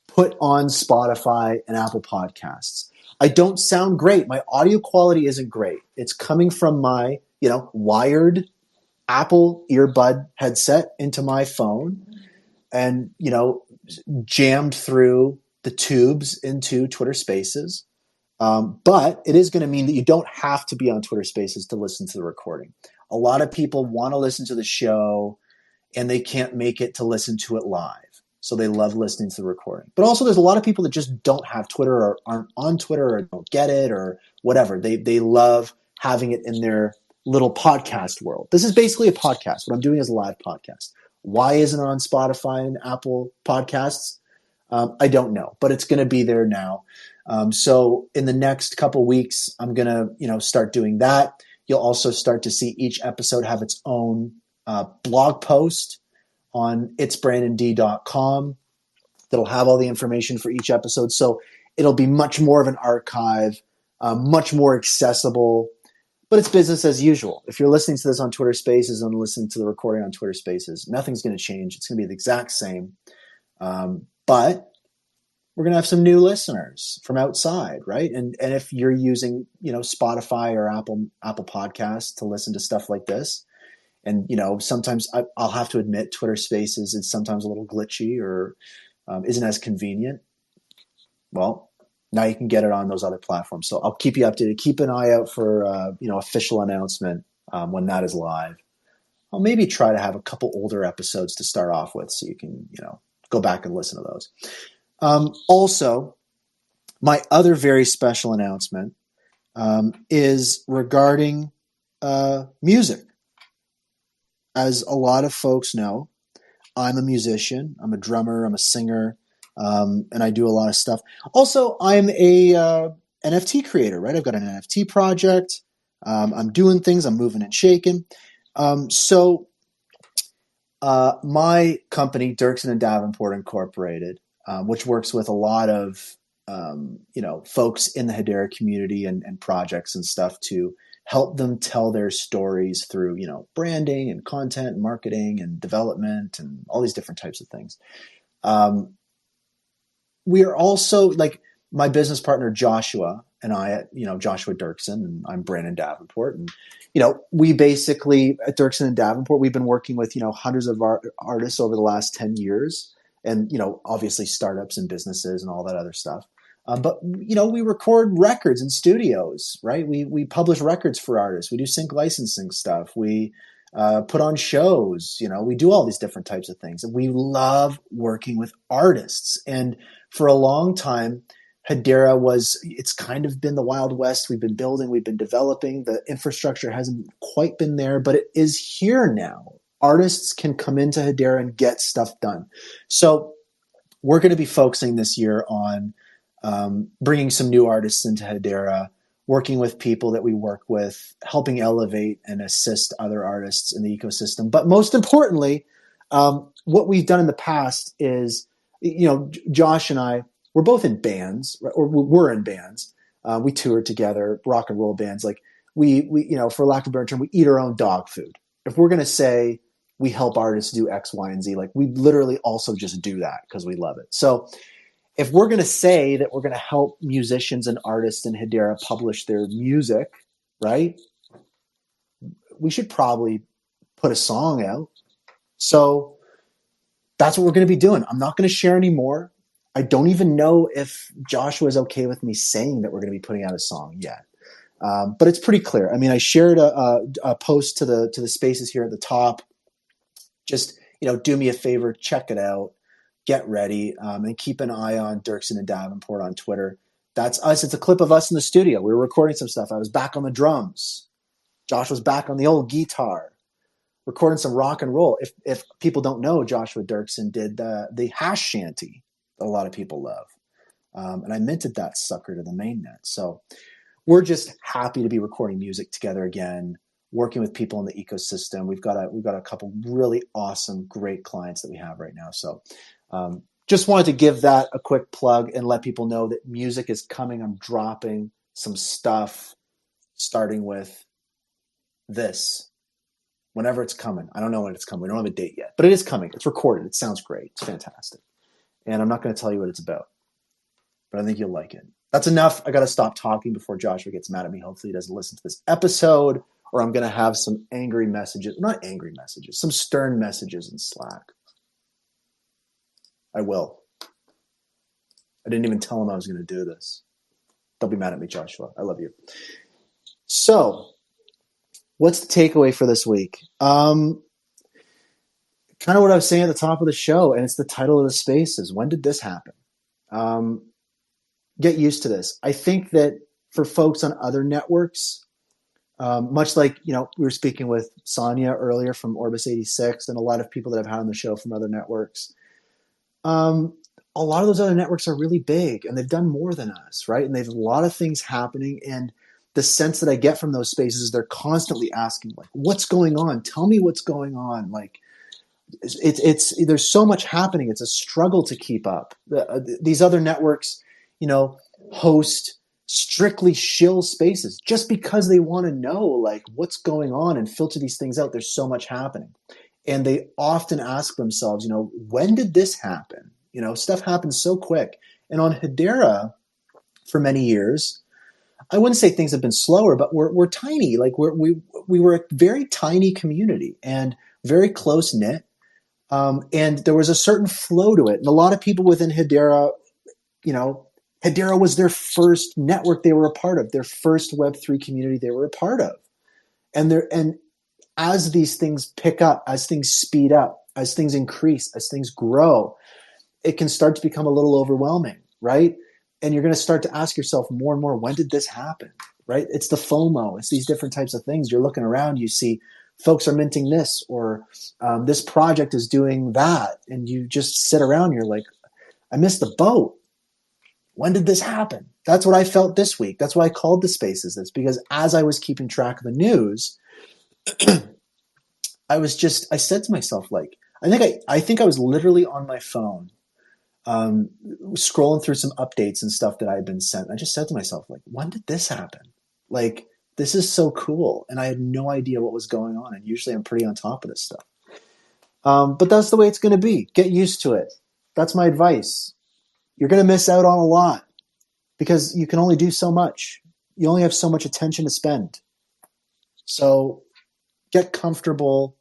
put on Spotify and Apple podcasts. I don't sound great. My audio quality isn't great. It's coming from my, wired Apple earbud headset into my phone and, jammed through the tubes into Twitter Spaces. But it is going to mean that you don't have to be on Twitter Spaces to listen to the recording. A lot of people want to listen to the show and they can't make it to listen to it live. So they love listening to the recording. But also there's a lot of people that just don't have Twitter or aren't on Twitter or don't get it or whatever. They love having it in their little podcast world. This is basically a podcast. What I'm doing is a live podcast. Why isn't it on Spotify and Apple podcasts? I don't know, but it's going to be there now. So in the next couple weeks, I'm going to, start doing that. You'll also start to see each episode have its own blog post on itsbrandond.com that'll have all the information for each episode. So it'll be much more of an archive, much more accessible, But it's business as usual. If you're listening to this on Twitter Spaces and listening to the recording on Twitter Spaces, nothing's going to change. It's going to be the exact same. But we're going to have some new listeners from outside, right? And if you're using, Spotify or Apple Podcasts to listen to stuff like this, and, sometimes I'll have to admit Twitter Spaces is sometimes a little glitchy or isn't as convenient. Well, now you can get it on those other platforms. So I'll keep you updated. Keep an eye out for, official announcement when that is live. I'll maybe try to have a couple older episodes to start off with so you can, go back and listen to those. Also, my other very special announcement is regarding music. As a lot of folks know, I'm a musician. I'm a drummer. I'm a singer, and I do a lot of stuff. Also, I'm a NFT creator, right? I've got an NFT project. I'm doing things. I'm moving and shaking. So my company, Dirksen and Davenport Incorporated, which works with a lot of folks in the Hedera community and projects and stuff to help them tell their stories through, branding and content and marketing and development and all these different types of things. We are also, like, my business partner, Joshua, and I, Joshua Dirksen, and I'm Brandon Davenport. And, we basically, at Dirksen and Davenport, we've been working with, hundreds of artists over the last 10 years. And, obviously startups and businesses and all that other stuff. But, we record records in studios, right? We publish records for artists. We do sync licensing stuff. We put on shows, we do all these different types of things. And we love working with artists. And for a long time, Hedera it's kind of been the Wild West. We've been building, we've been developing. The infrastructure hasn't quite been there, but it is here now. Artists can come into Hedera and get stuff done. So we're going to be focusing this year on bringing some new artists into Hedera, working with people that we work with, helping elevate and assist other artists in the ecosystem. But most importantly, what we've done in the past is, Josh and I, we're both in bands, right? Or we're in bands. We tour together, rock and roll bands. Like we, for lack of a better term, we eat our own dog food. If we're going to say we help artists do X, Y, and Z, like we literally also just do that because we love it. So if we're going to say that we're going to help musicians and artists in Hedera publish their music, right, we should probably put a song out. So that's what we're going to be doing. I'm not going to share any more. I don't even know if Joshua is okay with me saying that we're going to be putting out a song yet. But it's pretty clear. I mean, I shared a post to the spaces here at the top. Just, do me a favor, check it out, get ready, and keep an eye on Dirksen and Davenport on Twitter. That's us. It's a clip of us in the studio. We were recording some stuff. I was back on the drums. Josh was back on the old guitar, recording some rock and roll. If people don't know, Joshua Dirksen did the hash shanty that a lot of people love. And I minted that sucker to the mainnet. So we're just happy to be recording music together again, working with people in the ecosystem. We've got a couple really awesome, great clients that we have right now. So just wanted to give that a quick plug and let people know that music is coming. I'm dropping some stuff, starting with this. Whenever it's coming. I don't know when it's coming. We don't have a date yet, but it is coming. It's recorded. It sounds great. It's fantastic. And I'm not going to tell you what it's about, but I think you'll like it. That's enough. I got to stop talking before Joshua gets mad at me. Hopefully he doesn't listen to this episode, or I'm going to have some angry messages. Not angry messages, some stern messages in Slack. I will. I didn't even tell him I was going to do this. Don't be mad at me, Joshua. I love you. So, what's the takeaway for this week? Kind of what I was saying at the top of the show, and it's the title of the spaces. When did this happen? Get used to this. I think that for folks on other networks, much like, we were speaking with Sonia earlier from Orbis 86 and a lot of people that I've had on the show from other networks, a lot of those other networks are really big and they've done more than us, right? And they have a lot of things happening. And the sense that I get from those spaces is they're constantly asking, like, what's going on? Tell me what's going on. Like, there's so much happening. It's a struggle to keep up. These other networks, host strictly shill spaces just because they want to know like what's going on and filter these things out. There's so much happening. And they often ask themselves, when did this happen? Stuff happens so quick. And on Hedera, for many years, I wouldn't say things have been slower, but we're tiny. Like we were a very tiny community and very close knit. And there was a certain flow to it. And a lot of people within Hedera, Hedera was their first network they were a part of, their first Web3 community they were a part of. And as these things pick up, as things speed up, as things increase, as things grow, it can start to become a little overwhelming, right? And you're going to start to ask yourself more and more, when did this happen, right? It's the FOMO. It's these different types of things. You're looking around, you see folks are minting this, or this project is doing that. And you just sit around, you're like, I missed the boat. When did this happen? That's what I felt this week. That's why I called the spaces this, because as I was keeping track of the news, I said to myself, like, I think I was literally on my phone, scrolling through some updates and stuff that I had been sent. I just said to myself, like, when did this happen? Like, this is so cool. And I had no idea what was going on. And usually I'm pretty on top of this stuff. But that's the way it's going to be. Get used to it. That's my advice. You're going to miss out on a lot because you can only do so much. You only have so much attention to spend. So get comfortable,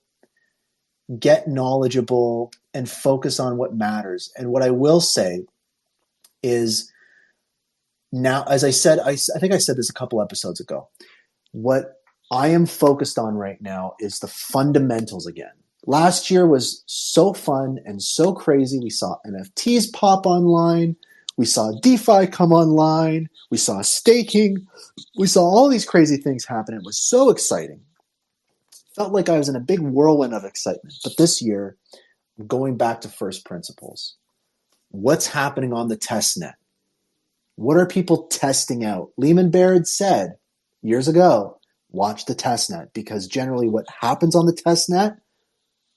get knowledgeable, and focus on what matters. And what I will say is now, as I said, I think I said this a couple episodes ago, what I am focused on right now is the fundamentals again. Last year was so fun and so crazy. We saw NFTs pop online. We saw DeFi come online. We saw staking. We saw all these crazy things happen. It was so exciting. Felt like I was in a big whirlwind of excitement. But this year, going back to first principles, what's happening on the test net? What are people testing out? Lehman Baird said years ago, watch the test net, because generally what happens on the test net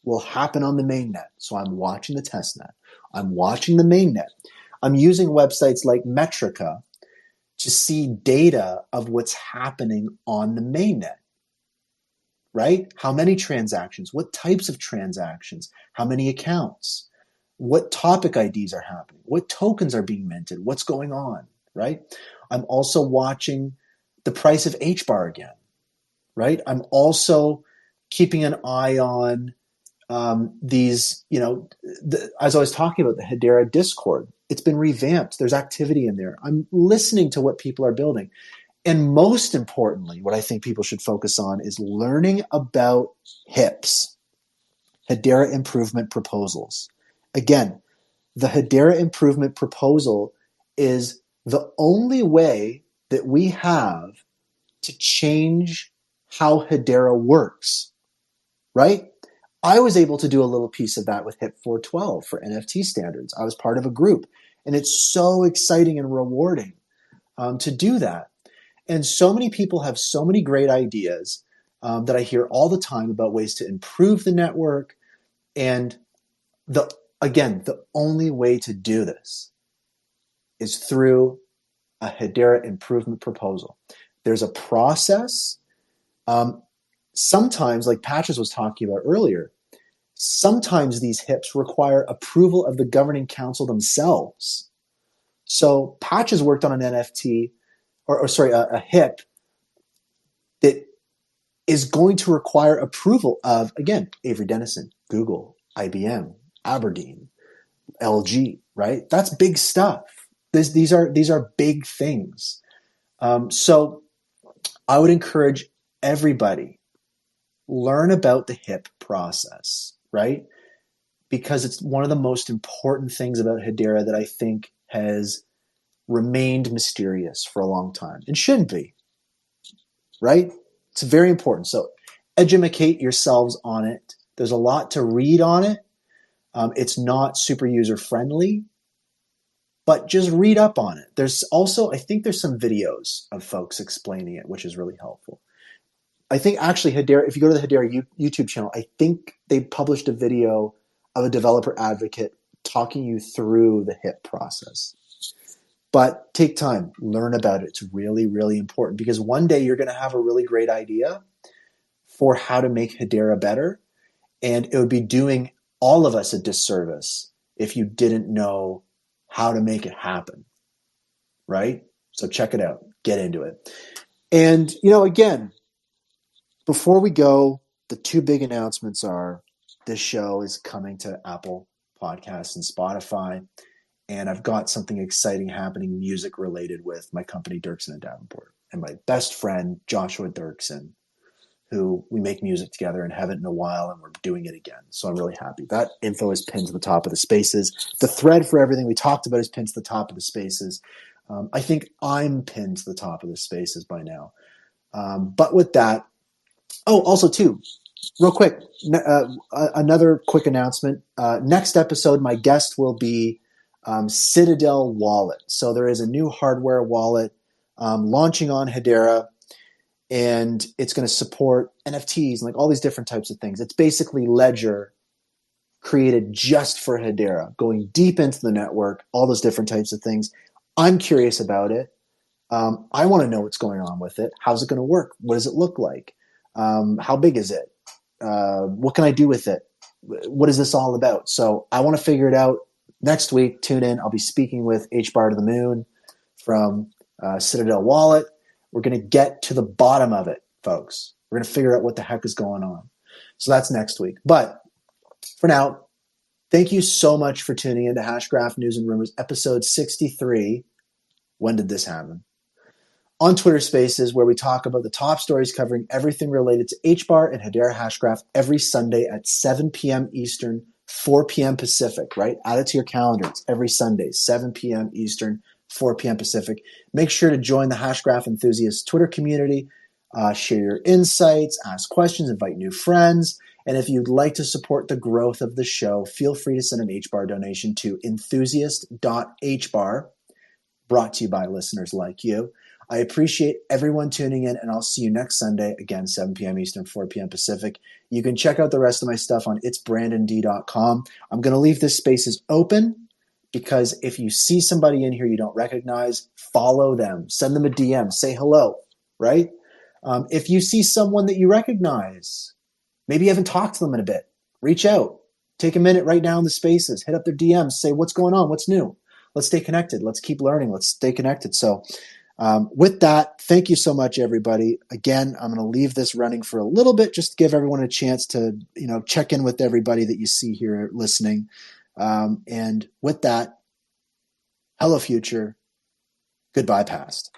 will happen on the main net. So I'm watching the test net. I'm watching the main net. I'm using websites like Metrica to see data of what's happening on the main net, right? How many transactions? What types of transactions? How many accounts? What topic IDs are happening? What tokens are being minted? What's going on, right? I'm also watching the price of HBAR again, right? I'm also keeping an eye on these, as I was talking about the Hedera Discord, it's been revamped. There's activity in there. I'm listening to what people are building. And most importantly, what I think people should focus on is learning about HIPs, Hedera Improvement Proposals. Again, the Hedera Improvement Proposal is the only way that we have to change how Hedera works, right? I was able to do a little piece of that with HIP 412 for NFT standards. I was part of a group, and it's so exciting and rewarding to do that. And so many people have so many great ideas that I hear all the time about ways to improve the network. And the only way to do this is through a Hedera Improvement Proposal. There's a process. Sometimes, like Patches was talking about earlier, sometimes these HIPs require approval of the governing council themselves. So Patches worked on an NFT, a HIP that is going to require approval of, again, Avery Dennison, Google, IBM, Aberdeen, LG, right? That's big stuff. These are big things. So I would encourage everybody, learn about the HIP process, right? Because it's one of the most important things about Hedera that I think has remained mysterious for a long time and shouldn't be, right? It's very important. So educate yourselves on it. There's a lot to read on it. It's not super user friendly, but just read up on it. There's also, I think there's some videos of folks explaining it, which is really helpful. I think actually Hedera, if you go to the Hedera YouTube channel, I think they published a video of a developer advocate talking you through the HIP process. But take time, learn about it. It's really, really important because one day you're going to have a really great idea for how to make Hedera better. And it would be doing all of us a disservice if you didn't know how to make it happen, right? So check it out, get into it. And, again, before we go, the two big announcements are this show is coming to Apple Podcasts and Spotify. And I've got something exciting happening music related with my company, Dirksen and Davenport, and my best friend, Joshua Dirksen, who we make music together and haven't in a while, and we're doing it again. So I'm really happy. That info is pinned to the top of the spaces. The thread for everything we talked about is pinned to the top of the spaces. I think I'm pinned to the top of the spaces by now. But with that, also too, real quick, another quick announcement. Next episode, my guest will be Citadel Wallet. So there is a new hardware wallet launching on Hedera, and it's going to support NFTs and like all these different types of things. It's basically Ledger created just for Hedera, going deep into the network, all those different types of things. I'm curious about it. I want to know what's going on with it. How's it going to work? What does it look like? How big is it? What can I do with it? What is this all about? So I want to figure it out. Next week, tune in. I'll be speaking with HBAR to the Moon from Citadel Wallet. We're going to get to the bottom of it, folks. We're going to figure out what the heck is going on. So that's next week. But for now, thank you so much for tuning in to Hashgraph News and Rumors, episode 63. When did this happen? On Twitter Spaces, where we talk about the top stories covering everything related to HBAR and Hedera Hashgraph every Sunday at 7 p.m. Eastern, 4 p.m. Pacific, right? Add it to your calendar. It's every Sunday, 7 p.m. Eastern, 4 p.m. Pacific. Make sure to join the Hashgraph enthusiast Twitter community. Share your insights, ask questions, invite new friends. And if you'd like to support the growth of the show, feel free to send an HBAR donation to enthusiast.hbar, brought to you by listeners like you. I appreciate everyone tuning in, and I'll see you next Sunday, again, 7 p.m. Eastern, 4 p.m. Pacific. You can check out the rest of my stuff on itsbrandond.com. I'm going to leave this spaces open because if you see somebody in here you don't recognize, follow them. Send them a DM. Say hello, right? If you see someone that you recognize, maybe you haven't talked to them in a bit, reach out. Take a minute right now in the spaces. Hit up their DMs. Say, what's going on? What's new? Let's stay connected. Let's keep learning. Let's stay connected. So with that, thank you so much, everybody. Again, I'm going to leave this running for a little bit just to give everyone a chance to, check in with everybody that you see here listening. And with that, hello, future. Goodbye, past.